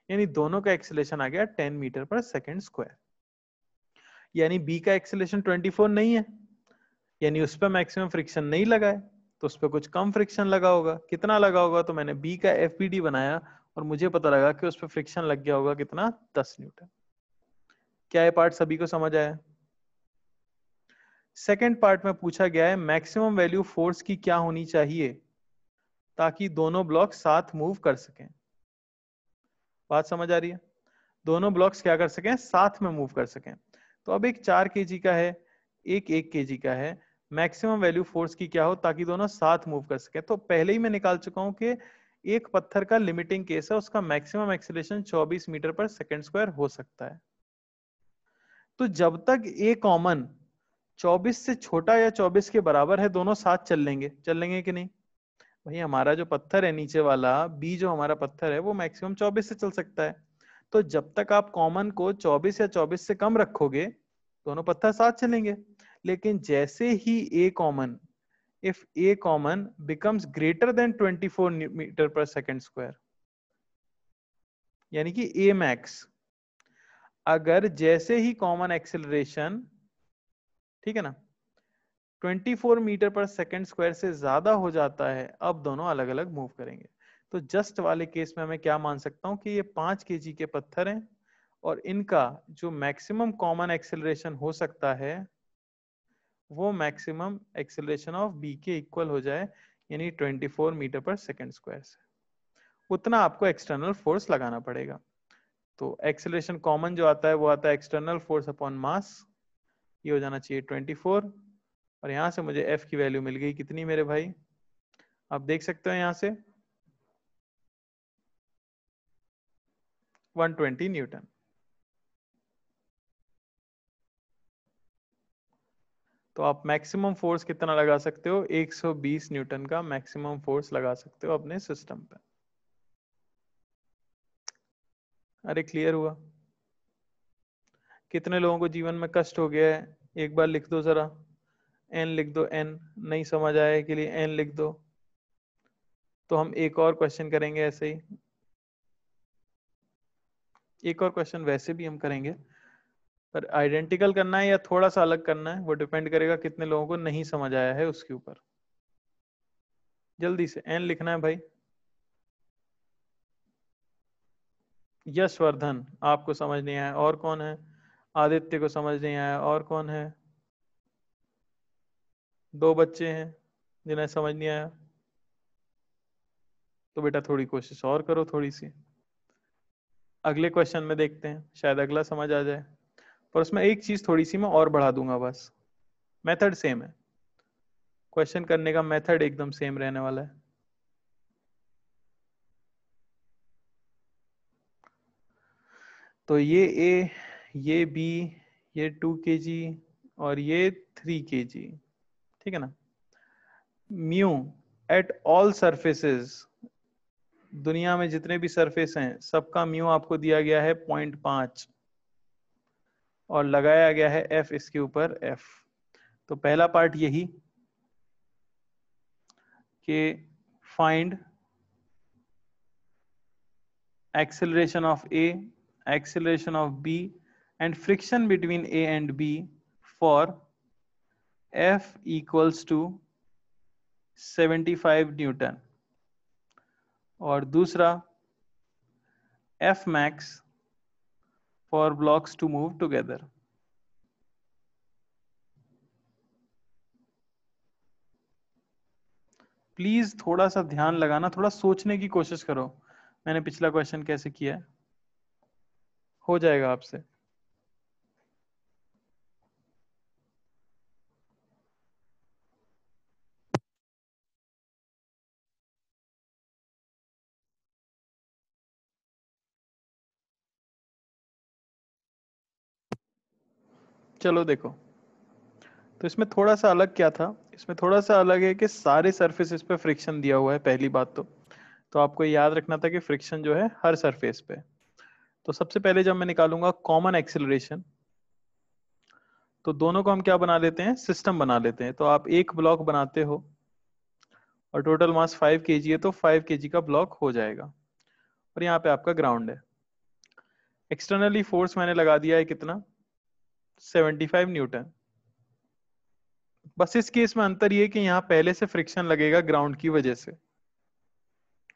यानी दोनों का एक्सेलरेशन आ गया 10 मीटर पर सेकेंड स्क्वायर। यानी बी का एक्सेलरेशन 24 नहीं है, यानी उस पर मैक्सिमम फ्रिक्शन नहीं लगा है, तो उस पर कुछ कम फ्रिक्शन लगा होगा। कितना लगा होगा, तो मैंने बी का एफबीडी बनाया और मुझे पता लगा कि उस पर फ्रिक्शन लग गया होगा कितना, 10 न्यूटन। क्या ये पार्ट सभी को समझ आया? सेकेंड पार्ट में पूछा गया है मैक्सिमम वैल्यू फोर्स की क्या होनी चाहिए ताकि दोनों ब्लॉक साथ मूव कर सकें। बात समझ आ रही है? दोनों ब्लॉक्स क्या कर सकें, साथ में मूव कर सकें। तो अब एक 4 kg का है, एक 1 kg का है। मैक्सिमम वैल्यू फोर्स की क्या हो ताकि दोनों साथ मूव कर सके। तो पहले ही मैं निकाल चुका हूं कि एक पत्थर का लिमिटिंग केस है, उसका maximum acceleration 24 metre per second square हो सकता है। तो जब तक ए कॉमन 24 से छोटा या 24 के बराबर है, दोनों साथ चल लेंगे कि नहीं? भाई हमारा जो पत्थर है नीचे वाला बी, जो हमारा पत्थर है वो मैक्सिमम 24 से चल सकता है। तो जब तक आप कॉमन को 24 या 24 से कम रखोगे, दोनों पत्थर साथ चलेंगे। लेकिन जैसे ही A common, if A common becomes greater than 24 metre per second square, यानी कि ए मैक्स, अगर जैसे ही कॉमन एक्सेलरेशन, ठीक है ना, 24 मीटर पर सेकंड स्क्वायर से ज्यादा हो जाता है, अब दोनों अलग अलग मूव करेंगे। तो जस्ट वाले केस में मैं क्या मान सकता हूं कि ये 5 kg के पत्थर हैं और इनका जो मैक्सिमम कॉमन एक्सेलरेशन हो सकता है वो मैक्सिमम एक्सेलरेशन ऑफ बी के इक्वल हो जाए, यानी 24 मीटर पर सेकंड स्क्वायर से। उतना आपको एक्सटर्नल फोर्स लगाना पड़ेगा। तो एक्सेलरेशन कॉमन जो आता है वो आता है एक्सटर्नल फोर्स अपॉन मास, ये हो जाना चाहिए 24, और यहां से मुझे एफ की वैल्यू मिल गई कितनी मेरे भाई, आप देख सकते हो यहां से 120 न्यूटन। तो आप मैक्सिमम फोर्स कितना लगा सकते हो? 120 न्यूटन का मैक्सिमम फोर्स लगा सकते हो अपने सिस्टम पे। अरे क्लियर हुआ? कितने लोगों को जीवन में कष्ट हो गया है? एक बार लिख दो जरा, एन लिख दो, एन। नहीं समझ आया के लिए एन लिख दो। तो हम एक और क्वेश्चन करेंगे ऐसे ही, एक और क्वेश्चन वैसे भी हम करेंगे, पर आइडेंटिकल करना है या थोड़ा सा अलग करना है वो डिपेंड करेगा कितने लोगों को नहीं समझ आया है उसके ऊपर। जल्दी से एन लिखना है भाई। यशवर्धन, आपको समझ नहीं आया, और कौन है? आदित्य को समझ नहीं आया, और कौन है? दो बच्चे हैं जिन्हें समझ नहीं आया, तो बेटा थोड़ी कोशिश और करो थोड़ी सी। अगले क्वेश्चन में देखते हैं, शायद अगला समझ आ जाए, पर उसमें एक चीज थोड़ी सी मैं और बढ़ा दूंगा बस। मेथड सेम है, क्वेश्चन करने का मेथड एकदम सेम रहने वाला है। तो ये ए, ये बी, ये 2 kg और ये 3 kg, ठीक है ना। म्यू एट ऑल सरफेसेस, दुनिया में जितने भी सरफेस हैं सबका म्यू आपको दिया गया है 0.5 और लगाया गया है एफ इसके ऊपर एफ। तो पहला पार्ट यही कि find acceleration of A, acceleration of B and friction between A and B for F equals to 75 Newton, और दूसरा F max for blocks to move together। Please थोड़ा सा ध्यान लगाना, थोड़ा सोचने की कोशिश करो, मैंने पिछला क्वेश्चन कैसे किया है, हो जाएगा आपसे। चलो देखो, तो इसमें थोड़ा सा अलग क्या था, इसमें थोड़ा सा अलग है कि सारे सरफेस पे फ्रिक्शन दिया हुआ है पहली बात। तो आपको याद रखना था कि फ्रिक्शन जो है हर सरफेस पे। तो सबसे पहले जब मैं निकालूंगा कॉमन एक्सेलरेशन, तो दोनों को हम क्या बना लेते हैं, सिस्टम बना लेते हैं। तो आप एक ब्लॉक बनाते हो और टोटल मास 5 kg है, तो 5 kg का ब्लॉक हो जाएगा, और यहाँ पे आपका ग्राउंड है। एक्सटर्नली फोर्स मैंने लगा दिया है कितना, 75 न्यूटन। बस इस केस में अंतर ये कि यहाँ पहले से फ्रिक्शन लगेगा ग्राउंड की वजह से,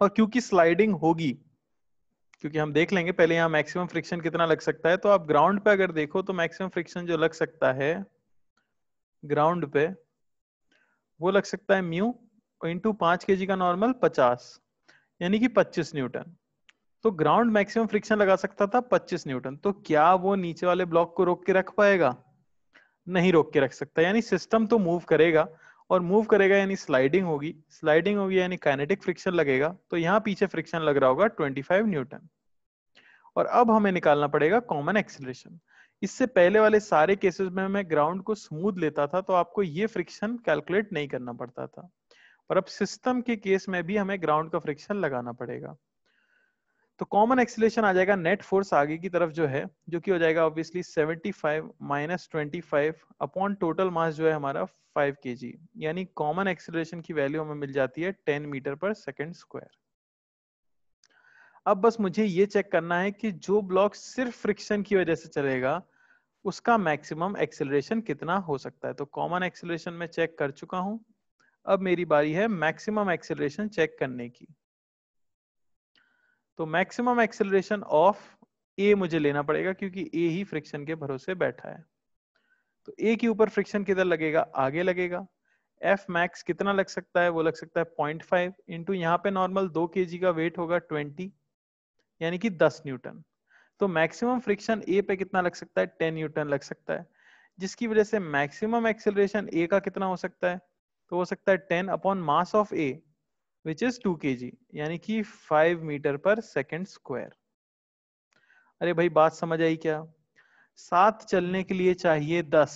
और क्योंकि स्लाइडिंग होगी, क्योंकि हम देख लेंगे पहले यहाँ मैक्सिमम फ्रिक्शन कितना लग सकता है। तो आप ग्राउंड पे अगर देखो तो मैक्सिमम फ्रिक्शन जो लग सकता है ग्राउंड पे वो लग सकता है म्यू इंटू 5 kg का नॉर्मल 50, यानी कि 25 न्यूटन। तो ग्राउंड मैक्सिमम फ्रिक्शन लगा सकता था 25 न्यूटन। तो क्या वो नीचे वाले ब्लॉक को रोक के रख पाएगा? नहीं रोक के रख सकता, यानी सिस्टम तो मूव करेगा, और मूव करेगा यानी स्लाइडिंग होगी, स्लाइडिंग होगी यानी काइनेटिक फ्रिक्शन लगेगा, तो यहाँ पीछे फ्रिक्शन लग रहा होगा 25 न्यूटन। और अब हमें निकालना पड़ेगा कॉमन एक्सीलरेशन। इससे पहले वाले सारे केसेस में मैं ग्राउंड को स्मूथ लेता था तो आपको ये फ्रिक्शन कैलकुलेट नहीं करना पड़ता था, पर अब सिस्टम के केस में भी हमें ग्राउंड का फ्रिक्शन लगाना पड़ेगा। तो कॉमन एक्सीलरेशन आ जाएगा नेट फोर्स आगे की तरफ जो है, जो कि हो जाएगा obviously 75 minus 25 upon total mass जो है हमारा 5 kg, यानी कॉमन एक्सीलरेशन की वैल्यू हमें मिल जाती है 10 मीटर पर सेकेंड स्क्वायर। अब बस मुझे ये चेक करना है कि जो ब्लॉक सिर्फ फ्रिक्शन की वजह से चलेगा उसका मैक्सिमम एक्सेलरेशन कितना हो सकता है। तो कॉमन एक्सेलरेशन में चेक कर चुका हूं, अब मेरी बारी है मैक्सिमम एक्सेलरेशन चेक करने की। तो मैक्सिमम एक्सेलरेशन ऑफ ए मुझे लेना पड़ेगा क्योंकि ए ही फ्रिक्शन के भरोसे बैठा है। तो ए के ऊपर फ्रिक्शन किधर लगेगा, आगे लगेगा। एफ मैक्स कितना लग सकता है, वो लग सकता है 0.5 इंटू यहाँ पे नॉर्मल 2 kg का वेट होगा 20, यानी कि 10 न्यूटन। तो मैक्सिमम फ्रिक्शन ए पे कितना लग सकता है, 10 न्यूटन लग सकता है, जिसकी वजह से मैक्सिमम एक्सेलरेशन ए का कितना हो सकता है, तो हो सकता है 10 upon mass of A which is 2 kg, यानी कि 5 मीटर पर सेकेंड स्क्वायर। अरे भाई बात समझ आई क्या? 7 चलने के लिए चाहिए 10,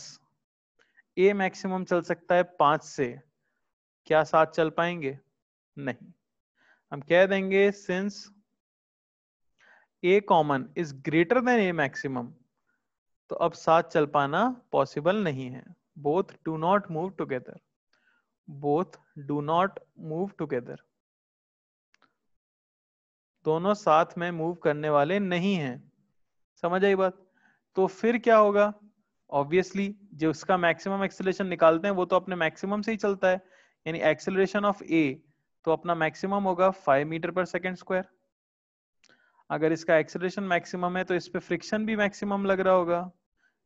ए मैक्सिमम चल सकता है 5 से, क्या 7 चल पाएंगे? नहीं। हम कह देंगे since A common is greater than A maximum, तो अब साथ चल पाना पॉसिबल नहीं है। Both do not move together, both do not move together, दोनों साथ में मूव करने वाले नहीं हैं। समझ आई बात? तो फिर क्या होगा, ऑब्वियसली जो उसका मैक्सिमम एक्सेलरेशन निकालते हैं वो तो अपने मैक्सिमम से ही चलता है, यानी एक्सेलरेशन ऑफ ए तो अपना मैक्सिमम होगा 5 मीटर पर सेकेंड स्क्वायर। अगर इसका एक्सेलरेशन मैक्सिमम है तो इस पे फ्रिक्शन भी मैक्सिमम लग रहा होगा,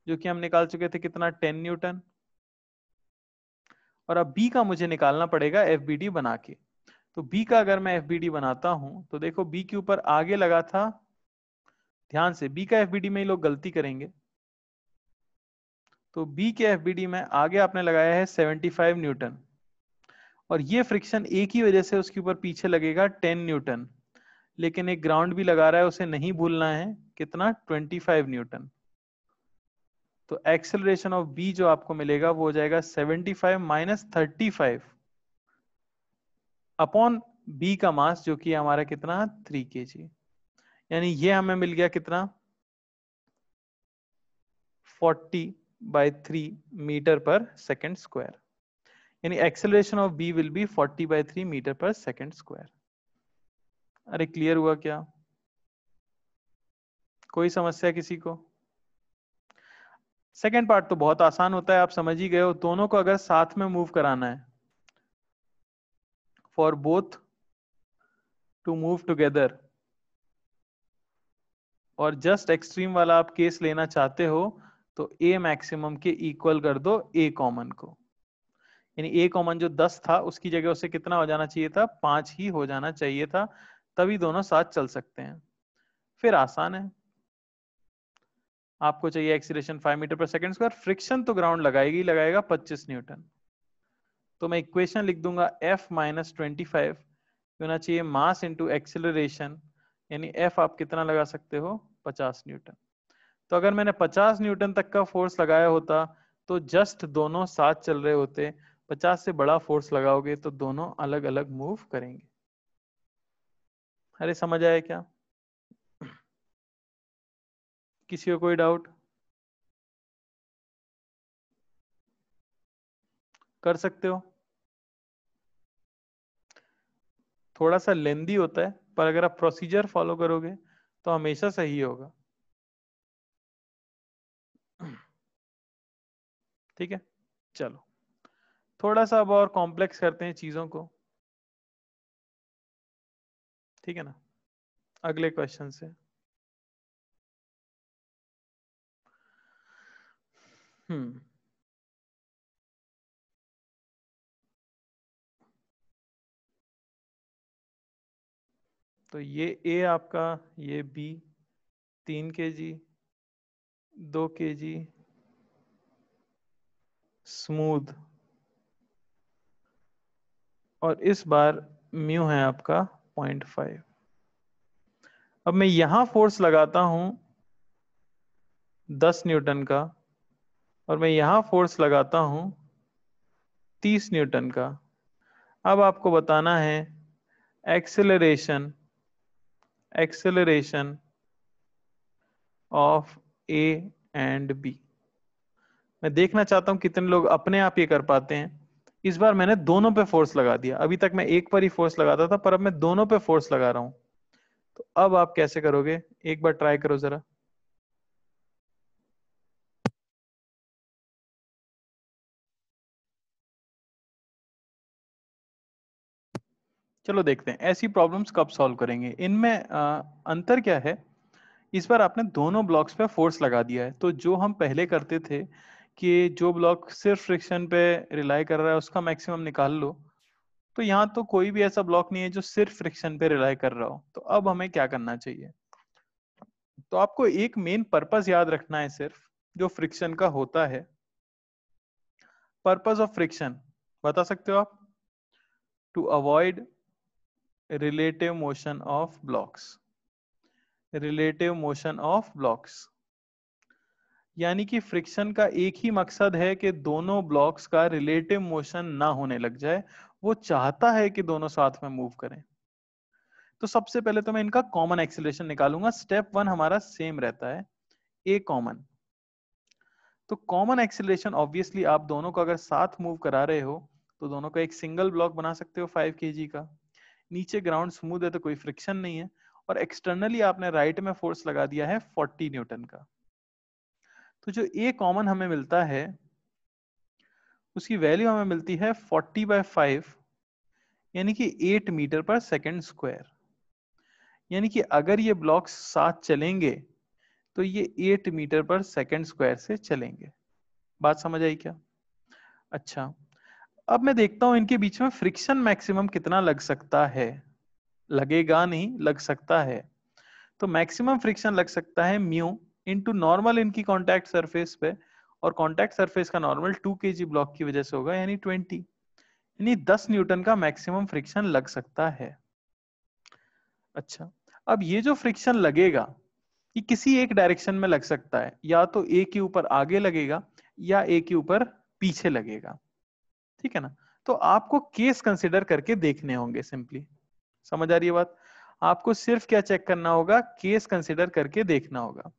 जो कि हम निकाल चुके थे कितना, 10 न्यूटन। और अब बी का मुझे निकालना पड़ेगा एफ बना के। तो बी का अगर मैं एफ बनाता हूं तो देखो बी के ऊपर आगे लगा था, ध्यान से बी का एफ में ही लोग गलती करेंगे। तो बी के एफ में आगे आपने लगाया है 75 न्यूटन, और ये फ्रिक्शन ए की वजह से उसके ऊपर पीछे लगेगा 10 न्यूटन, लेकिन एक ग्राउंड भी लगा रहा है, उसे नहीं भूलना है, कितना, 25 न्यूटन। तो एक्सेलरेशन ऑफ बी जो आपको मिलेगा वो हो जाएगा 75 माइनस 35 अपॉन बी का मास जो कि हमारा कितना, 3 kg, यानी ये हमें मिल गया कितना, 40/3 मीटर पर सेकेंड स्क्वायर, यानी acceleration of B will be 40/3 metre per second square. अरे क्लियर हुआ क्या? कोई समस्या किसी को? सेकेंड पार्ट तो बहुत आसान होता है, आप समझ ही गए हो। दोनों को अगर साथ में मूव कराना है, for both to move together, और जस्ट एक्सट्रीम वाला आप केस लेना चाहते हो तो ए मैक्सिमम के इक्वल कर दो ए कॉमन को, यानी ए कॉमन जो 10 था उसकी जगह उसे कितना हो जाना चाहिए था, 5 ही हो जाना चाहिए था, तभी दोनों साथ चल सकते हैं। फिर आसान है, आपको चाहिए acceleration 5 metre per second square, friction तो ग्राउंड लगाएगी ही लगाएगा 25 न्यूटन। तो मैं इक्वेशन लिख दूंगा F माइनस 25 होना चाहिए मास इंटू एक्सिलरेशन, यानी F आप कितना लगा सकते हो, 50 न्यूटन। तो अगर मैंने 50 न्यूटन तक का फोर्स लगाया होता तो जस्ट दोनों साथ चल रहे होते, 50 से बड़ा फोर्स लगाओगे तो दोनों अलग अलग मूव करेंगे। अरे समझ आया क्या? किसी को कोई डाउट? कर सकते हो, थोड़ा सा लेंदी होता है पर अगर आप प्रोसीजर फॉलो करोगे तो हमेशा सही होगा। ठीक है, चलो थोड़ा सा अब और कॉम्प्लेक्स करते हैं चीजों को, ठीक है ना, अगले क्वेश्चन से। हम्म तो ये ए आपका, ये बी 3 kg, 2 kg, स्मूथ, और इस बार म्यू है आपका 0.5। अब मैं यहां फोर्स लगाता हूं 10 न्यूटन का, और मैं यहां फोर्स लगाता हूं 30 न्यूटन का। अब आपको बताना है acceleration, acceleration of A and B. मैं देखना चाहता हूं कितने लोग अपने आप ये कर पाते हैं। इस बार मैंने दोनों पे फोर्स लगा दिया, अभी तक मैं एक पर ही फोर्स लगाता था, पर अब मैं दोनों पे फोर्स लगा रहा हूं। तो अब आप कैसे करोगे, एक बार ट्राई करो जरा। चलो देखते हैं ऐसी प्रॉब्लम्स कब सॉल्व करेंगे। इनमें अंतर क्या है, इस बार आपने दोनों ब्लॉक्स पे फोर्स लगा दिया है। तो जो हम पहले करते थे कि जो ब्लॉक सिर्फ फ्रिक्शन पे रिलाई कर रहा है उसका मैक्सिमम निकाल लो, तो यहाँ तो कोई भी ऐसा ब्लॉक नहीं है जो सिर्फ फ्रिक्शन पे रिलाई कर रहा हो। तो अब हमें क्या करना चाहिए, तो आपको एक मेन पर्पस याद रखना है सिर्फ, जो फ्रिक्शन का होता है। पर्पस ऑफ फ्रिक्शन बता सकते हो आप? To avoid relative motion of blocks, relative motion of blocks. यानी कि फ्रिक्शन का एक ही मकसद है कि दोनों ब्लॉक्स का रिलेटिव मोशन ना होने लग जाए। वो चाहता है कि दोनों साथ में मूव करें। तो सबसे पहले तो मैं इनका कॉमन एक्सीलरेशन निकालूंगा। स्टेप 1 हमारा सेम रहता है, ए कॉमन। तो कॉमन एक्सीलरेशन ऑब्वियसली आप दोनों को अगर साथ मूव करा रहे हो तो दोनों का एक सिंगल ब्लॉक बना सकते हो 5 kg का। नीचे ग्राउंड स्मूथ है तो कोई फ्रिक्शन नहीं है, और एक्सटर्नली आपने राइट में फोर्स लगा दिया है 40 न्यूटन का। तो जो ए कॉमन हमें मिलता है उसकी वैल्यू हमें मिलती है 40/5, यानी कि 8 मीटर पर सेकेंड स्क्वायर। यानी कि अगर ये ब्लॉक्स साथ चलेंगे तो ये 8 मीटर पर सेकेंड स्क्वायर से चलेंगे। बात समझ आई क्या? अच्छा, अब मैं देखता हूं इनके बीच में फ्रिक्शन मैक्सिमम कितना लग सकता है। लगेगा नहीं, लग सकता है। तो मैक्सिमम फ्रिक्शन लग सकता है म्यू इनटू नॉर्मल इनकी कांटेक्ट सरफेस पे, और कांटेक्ट सरफेस का नॉर्मल 2 kg ब्लॉक की वजह से होगा, यानी 20, यानी 10 न्यूटन का मैक्सिमम फ्रिक्शन लग सकता है। अच्छा, अब ये जो फ्रिक्शन लगेगा ये किसी एक डायरेक्शन में लग सकता है, या तो ए के ऊपर आगे लगेगा या ए के ऊपर पीछे लगेगा। ठीक है ना? तो आपको केस कंसिडर करके देखने होंगे सिंपली। समझ आ रही है बात? आपको सिर्फ क्या चेक करना होगा, केस कंसिडर करके देखना होगा।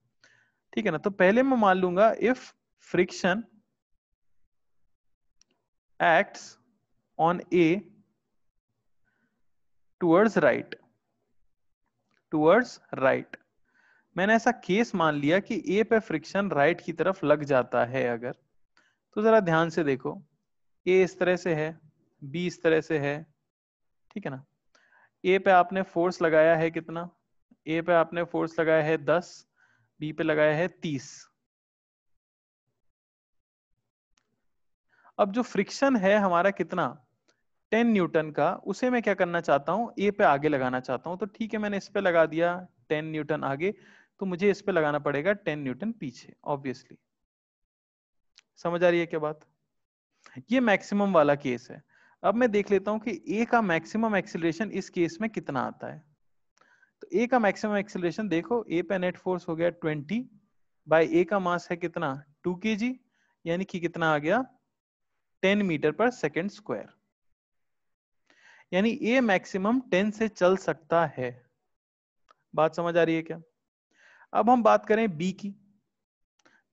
ठीक है ना? तो पहले मैं मान लूंगा if friction acts on A towards right, towards right. मैंने ऐसा केस मान लिया कि ए पे फ्रिक्शन राइट की तरफ लग जाता है अगर, तो जरा ध्यान से देखो, ए इस तरह से है, बी इस तरह से है। ठीक है ना? ए पे आपने फोर्स लगाया है कितना, ए पे आपने फोर्स लगाया है 10, बी पे लगाया है 30। अब जो फ्रिक्शन है हमारा कितना, 10 न्यूटन का, उसे मैं क्या करना चाहता हूं, ए पे आगे लगाना चाहता हूं। तो ठीक है, मैंने इस पे लगा दिया 10 न्यूटन आगे, तो मुझे इस पे लगाना पड़ेगा 10 न्यूटन पीछे ऑब्वियसली। समझ आ रही है क्या बात? ये मैक्सिमम वाला केस है। अब मैं देख लेता हूं कि ए का मैक्सिमम एक्सीलरेशन इस केस में कितना आता है। तो ए का मैक्सिमम एक्सीलरेशन देखो, ए पे नेट फोर्स हो गया 20 बाय ए का मास है कितना 2 kg, यानी कि कितना आ गया 10 मीटर पर सेकेंड स्क्वायर। यानी ए मैक्सिमम 10 से चल सकता है। बात समझ आ रही है क्या? अब हम बात करें बी की।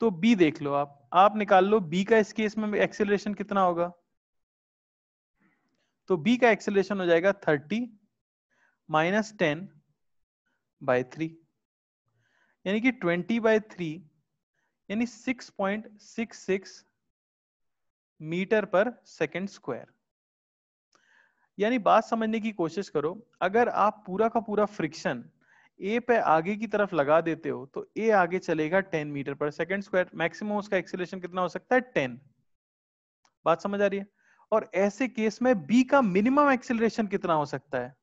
तो बी देख लो, आप निकाल लो बी का इस केस में एक्सेलरेशन कितना होगा। तो बी का एक्सेलरेशन हो जाएगा 30 माइनस 10/3, यानी कि 20/3, यानी 6.66 मीटर पर सेकेंड स्क्वायर। यानी बात समझने की कोशिश करो, अगर आप पूरा का पूरा फ्रिक्शन ए पे आगे की तरफ लगा देते हो तो ए आगे चलेगा 10 metre per second square. Maximum उसका एक्सीलरेशन कितना हो सकता है 10। बात समझ आ रही है? और ऐसे केस में बी का मिनिमम एक्सीलरेशन कितना हो सकता है?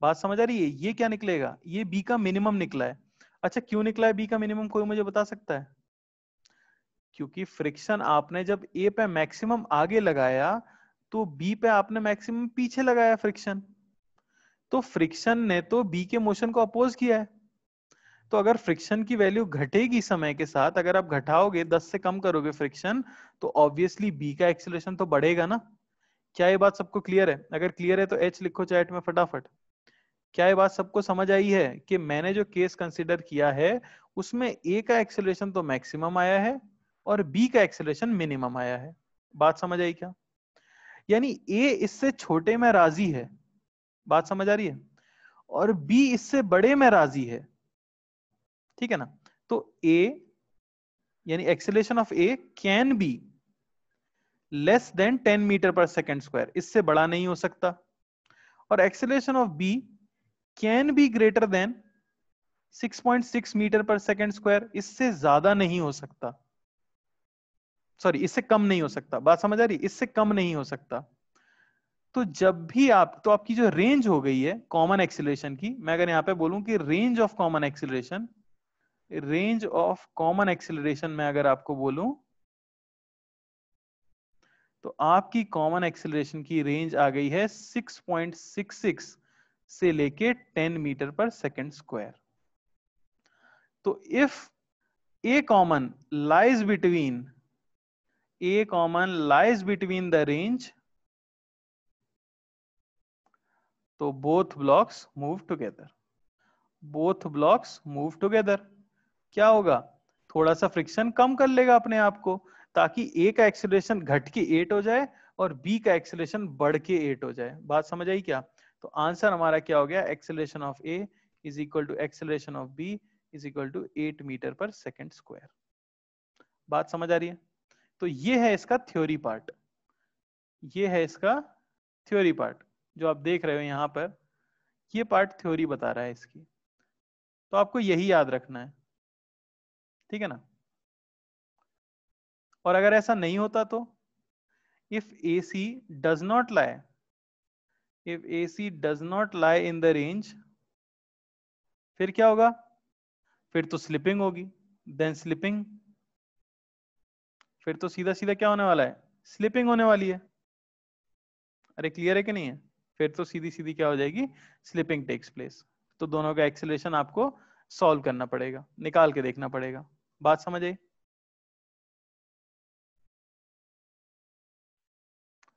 बात समझ आ रही है? ये क्या निकलेगा, ये बी का मिनिमम निकला है। अच्छा, क्यों निकला है बी का मिनिमम, कोई मुझे बता सकता है? क्योंकि फ्रिक्शन आपने जब ए पे मैक्सिमम आगे लगाया तो बी पे आपने मैक्सिमम पीछे लगाया फ्रिक्शन, तो फ्रिक्शन ने तो बी के मोशन को अपोज किया है। तो अगर फ्रिक्शन की वैल्यू घटेगी समय के साथ, अगर आप घटाओगे 10 से कम करोगे फ्रिक्शन, तो ऑब्वियसली बी का एक्सीलरेशन तो बढ़ेगा ना। क्या ये बात सबको क्लियर है? अगर क्लियर है तो एच लिखो चैट में फटाफट। क्या ये बात सबको समझ आई है कि मैंने जो केस कंसिडर किया है उसमें ए का एक्सेलरेशन तो मैक्सिमम आया है और बी का एक्सेलरेशन मिनिमम आया है? बात समझ आई क्या? यानी ए इससे छोटे में राजी है, बात समझ आ रही है, और बी इससे बड़े में राजी है, ठीक है ना। तो ए यानी acceleration of A can be less than 10 metre per second square, इससे बड़ा नहीं हो सकता, और acceleration of B can be greater than 6.6 metre per second square, इससे ज्यादा नहीं हो सकता, सॉरी इससे कम नहीं हो सकता। बात समझ आ रही? इससे कम नहीं हो सकता। तो जब भी आप, तो आपकी जो रेंज हो गई है कॉमन एक्सीलरेशन की, मैं अगर यहां पे बोलूं कि range of common acceleration, range of common acceleration में अगर आपको बोलूं तो आपकी कॉमन एक्सीलरेशन की रेंज आ गई है 6.66 से लेके 10 मीटर पर सेकेंड स्क्वायर। तो if A common lies between the range, तो both blocks move together, क्या होगा? थोड़ा सा फ्रिक्शन कम कर लेगा अपने आप को, ताकि A का एक्सेलरेशन घट के 8 हो जाए और B का एक्सेलरेशन बढ़ के 8 हो जाए। बात समझ आई क्या? तो आंसर हमारा क्या हो गया? Acceleration of A is equal to acceleration of B is equal to 8 metre per second square. बात समझ आ रही है? तो ये है इसका थ्योरी पार्ट, ये है इसका थ्योरी पार्ट जो आप देख रहे हो यहां पर, ये पार्ट थ्योरी बता रहा है इसकी। तो आपको यही याद रखना है, ठीक है ना। और अगर ऐसा नहीं होता तो if AC does not lie, if AC does not lie in the range, फिर क्या होगा? फिर तो स्लिपिंग होगी, देन स्लिपिंग, फिर तो सीधा सीधा क्या होने वाला है? स्लिपिंग होने वाली है। अरे क्लियर है कि नहीं है? फिर तो सीधी सीधी क्या हो जाएगी? Slipping takes place. तो दोनों का एक्सेलरेशन आपको सॉल्व करना पड़ेगा, निकाल के देखना पड़ेगा। बात समझ आई?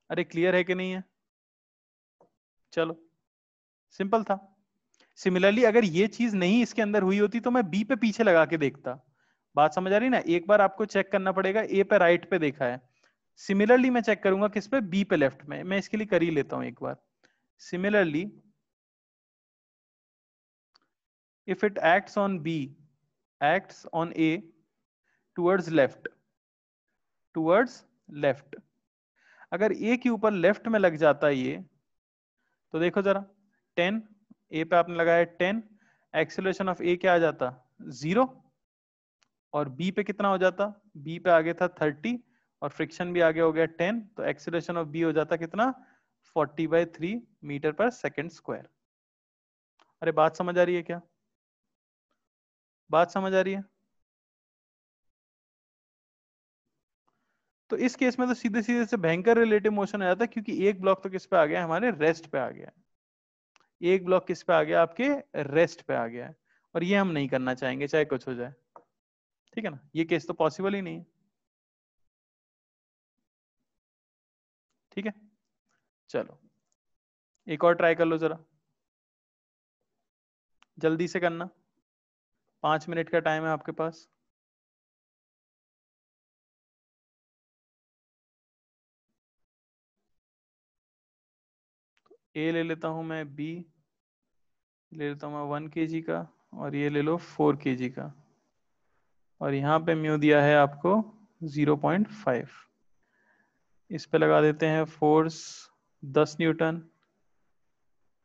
अरे क्लियर है कि नहीं है? चलो, सिंपल था। सिमिलरली अगर ये चीज नहीं इसके अंदर हुई होती तो मैं बी पे पीछे लगा के देखता। बात समझ आ रही ना? एक बार आपको चेक करना पड़ेगा, ए पे राइट पे देखा है, सिमिलरली मैं चेक करूंगा किस पे? बी पे लेफ्ट में। मैं इसके लिए कर ही लेता हूं एक बार। Similarly if it acts on B, acts on A towards left, towards left, अगर A के ऊपर लेफ्ट में लग जाता है ये, तो देखो जरा, 10, A पे आपने लगाया 10, एक्सेलरेशन ऑफ A क्या आ जाता? 0, और B पे कितना हो जाता? B पे आगे था 30 और फ्रिक्शन भी आगे हो गया 10, तो एक्सेलरेशन ऑफ B हो जाता कितना? 40/3 मीटर पर सेकेंड स्क्वायर। अरे बात समझ आ रही है क्या? बात समझ आ रही है? तो इस केस में तो सीधे सीधे से भयंकर रिलेटिव मोशन आ जाता है, क्योंकि एक ब्लॉक तो किस पे आ गया? हमारे रेस्ट पे आ गया। एक ब्लॉक किस पे आ गया? आपके रेस्ट पे आ गया है, और ये हम नहीं करना चाहेंगे चाहे कुछ हो जाए, ठीक है ना। ये केस तो पॉसिबल ही नहीं है, ठीक है। चलो एक और ट्राई कर लो जरा, जल्दी से करना, 5 मिनट का टाइम है आपके पास। ए ले लेता हूं मैं, बी ले लेता हूं मैं 1 kg का, और ये ले लो 4 kg का, और यहाँ पे म्यू दिया है आपको 0.5। इस पे लगा देते हैं फोर्स 10 न्यूटन,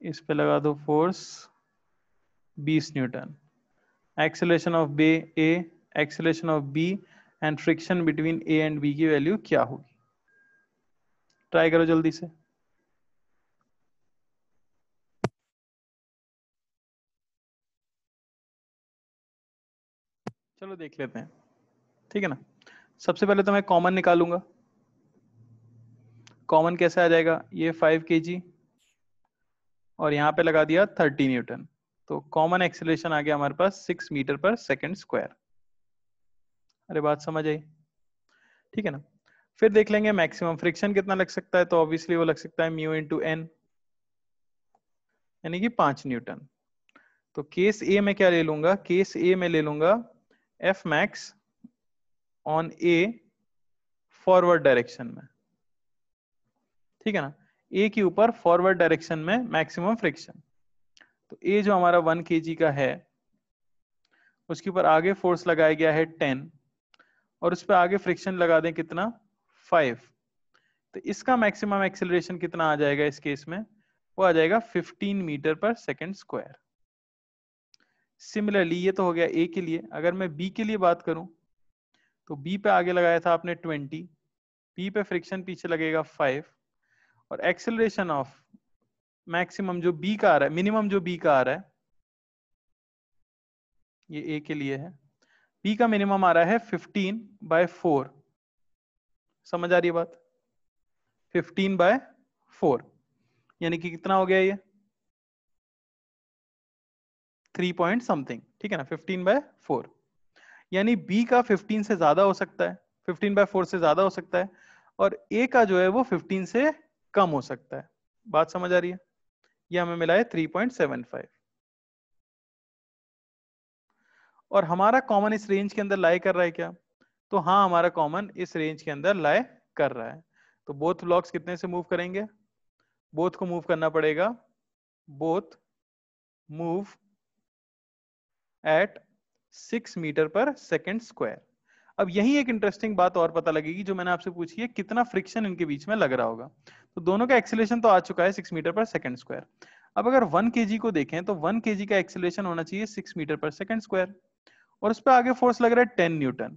इस पे लगा दो फोर्स 20 न्यूटन। एक्सेलरेशन ऑफ बे A, acceleration of B and friction between A and B की वैल्यू क्या होगी? ट्राई करो जल्दी से। चलो देख लेते हैं, ठीक है ना। सबसे पहले तो मैं कॉमन निकालूंगा। कॉमन कैसे आ जाएगा, ये 5 kg और यहाँ पे लगा दिया 30 न्यूटन, तो कॉमन एक्सीलरेशन आ गया हमारे पास 6 मीटर पर सेकंड स्क्वायर। अरे बात समझ आई, ठीक है ना। फिर देख लेंगे मैक्सिमम फ्रिक्शन कितना लग सकता है, तो ऑब्वियसली वो लग सकता है म्यू इंटू एन, यानी कि 5 न्यूटन। तो केस ए में क्या ले लूंगा, केस ए में ले लूंगा F max on A forward direction में, ठीक है ना। ए के ऊपर फॉरवर्ड डायरेक्शन में मैक्सिमम फ्रिक्शन, तो ए जो हमारा 1 kg का है उसके ऊपर आगे फोर्स लगाया गया है 10 और उस पर आगे फ्रिक्शन लगा दें कितना 5, तो इसका मैक्सिमम एक्सेलरेशन कितना आ जाएगा इस केस में, वो आ जाएगा 15 metre per second square. Similarly ये तो हो गया ए के लिए, अगर मैं बी के लिए बात करूं तो बी पे आगे लगाया था आपने 20, बी पे फ्रिक्शन पीछे लगेगा 5 और एक्सेलरेशन ऑफ मैक्सिमम जो बी का आ रहा है, मिनिमम जो बी का आ रहा है, ये ए के लिए है, बी का मिनिमम आ रहा है 15/4, समझ आ रही है बात, 15/4 यानी कि कितना हो गया ये 3 पॉइंट समथिंग, ठीक है ना, 15/4 यानी बी का 15 से ज्यादा हो सकता है, 15/4 से ज्यादा हो सकता है, और ए का जो है वो 15 से कम हो सकता है। बात समझ आ रही है, ये हमें मिला है 3.75 और हमारा कॉमन इस रेंज के अंदर लाई कर रहा है क्या, तो हाँ हमारा कॉमन इस रेंज के अंदर लाई कर रहा है। तो बोथ ब्लॉक्स कितने से मूव करेंगे, बोथ को मूव करना पड़ेगा, both move at 6 metre per second square. अब यही एक इंटरेस्टिंग बात और पता लगेगी जो मैंने आपसे पूछी है, कितना फ्रिक्शन इनके बीच में लग रहा होगा। तो दोनों का एक्सेलरेशन तो आ चुका है 6 मीटर पर सेकंड स्क्वायर। अब अगर 1 kg को देखें तो 1 kg का एक्सेलरेशन होना चाहिए 6 मीटर पर सेकंड स्क्वायर और उस पर आगे फोर्स लग रहा है 10 न्यूटन,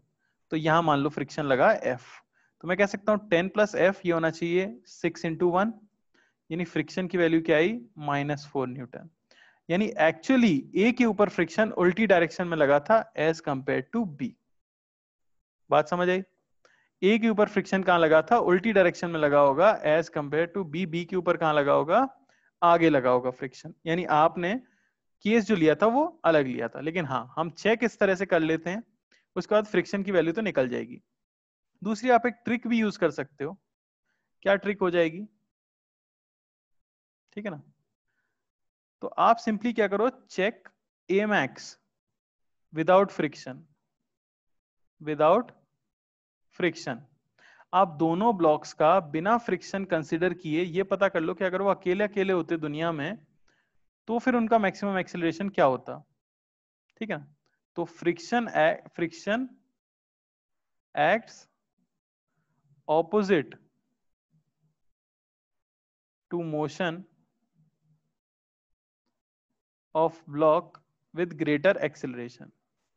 तो यहां मान लो फ्रिक्शन लगा F, तो मैं कह सकता हूं 10 + F ये होना चाहिए 6 × 1, यानी फ्रिक्शन की वैल्यू क्या आई -4 न्यूटन। यानी एक्चुअली ए के ऊपर फ्रिक्शन उल्टी डायरेक्शन में लगा था एज कंपेयर टू बी। बात समझ आई, ए के ऊपर फ्रिक्शन कहां लगा था, उल्टी डायरेक्शन में लगा होगा as compare to B, B के ऊपर कहां लगा होगा, आगे लगा होगा फ्रिक्शन। यानी आपने केस जो लिया था वो अलग लिया था, लेकिन हाँ हम चेक इस तरह से कर लेते हैं, उसके बाद फ्रिक्शन की वैल्यू तो निकल जाएगी। दूसरी आप एक ट्रिक भी यूज कर सकते हो, क्या ट्रिक हो जाएगी, ठीक है ना। तो आप सिंपली क्या करो, check A max without friction, without friction, आप दोनों ब्लॉक्स का बिना फ्रिक्शन कंसीडर किए ये पता कर लो कि अगर वो अकेले अकेले होते दुनिया में तो फिर उनका मैक्सिमम एक्सेलरेशन क्या होता, ठीक है ना। तो friction acts opposite to motion of block with greater acceleration,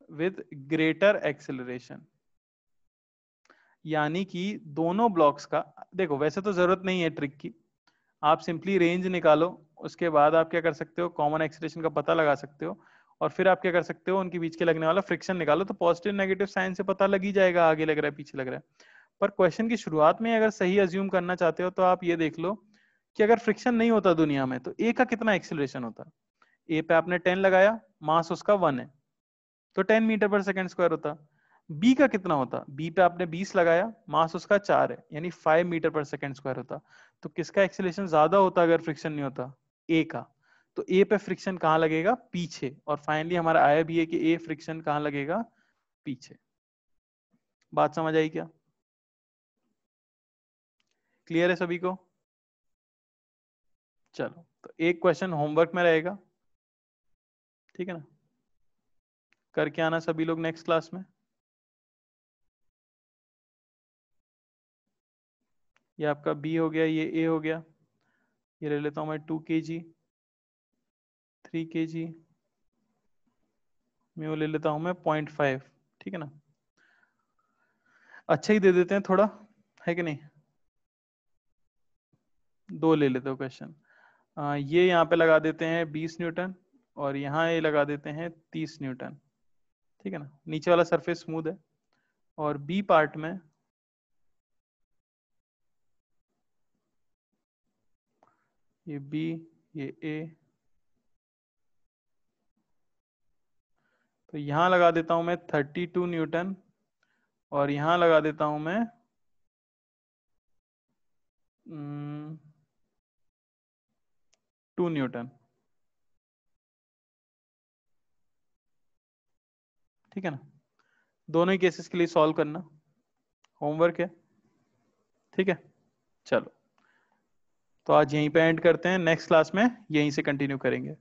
with greater acceleration, यानी कि दोनों ब्लॉक्स का, देखो वैसे तो जरूरत नहीं है ट्रिक की, आप सिंपली रेंज निकालो, उसके बाद आप क्या कर सकते हो, कॉमन एक्सेलरेशन का पता लगा सकते हो और फिर आप क्या कर सकते हो, उनके बीच के लगने वाला फ्रिक्शन निकालो, तो पॉजिटिव नेगेटिव साइन से पता लग ही जाएगा आगे लग रहा है पीछे लग रहा है। पर क्वेश्चन की शुरुआत में अगर सही अज्यूम करना चाहते हो तो आप ये देख लो कि अगर फ्रिक्शन नहीं होता दुनिया में तो ए का कितना एक्सेलरेशन होता, ए पे आपने 10 लगाया, मास उसका 1 है तो 10 मीटर पर सेकंड स्क्वायर होता। बी का कितना होता, बी पे आपने 20 लगाया, मास उसका 4 है यानी 5 मीटर पर सेकंड स्क्वायर होता। तो किसका एक्सेलरेशन ज्यादा होता अगर फ्रिक्शन नहीं होता, ए का। तो ए पे फ्रिक्शन कहां लगेगा, पीछे, और फाइनली हमारा आया भी है कि ए फ्रिक्शन कहां लगेगा, पीछे। बात समझ आई क्या, क्लियर है सभी को। चलो तो एक क्वेश्चन होमवर्क में रहेगा, ठीक है ना, करके आना सभी लोग नेक्स्ट क्लास में। ये आपका बी हो गया, ये ए हो गया, ये ले लेता हूं मैं 2 kg, 3 kg, म्यू ले लेता हूं मैं 0.5, ठीक है ना। अच्छा ही दे देते हैं थोड़ा, है कि नहीं, दो ले लेते हो क्वेश्चन। ये यहाँ पे लगा देते हैं 20 न्यूटन और यहाँ ये लगा देते हैं 30 न्यूटन, ठीक है ना। नीचे वाला सरफेस स्मूथ है और बी पार्ट में ये बी, ये ए, तो यहां लगा देता हूं मैं 32 न्यूटन और यहां लगा देता हूं मैं 2 न्यूटन। ठीक है ना, दोनों ही केसेस के लिए सॉल्व करना होमवर्क है। ठीक है, चलो तो आज यहीं पे एंड करते हैं, नेक्स्ट क्लास में यहीं से कंटिन्यू करेंगे।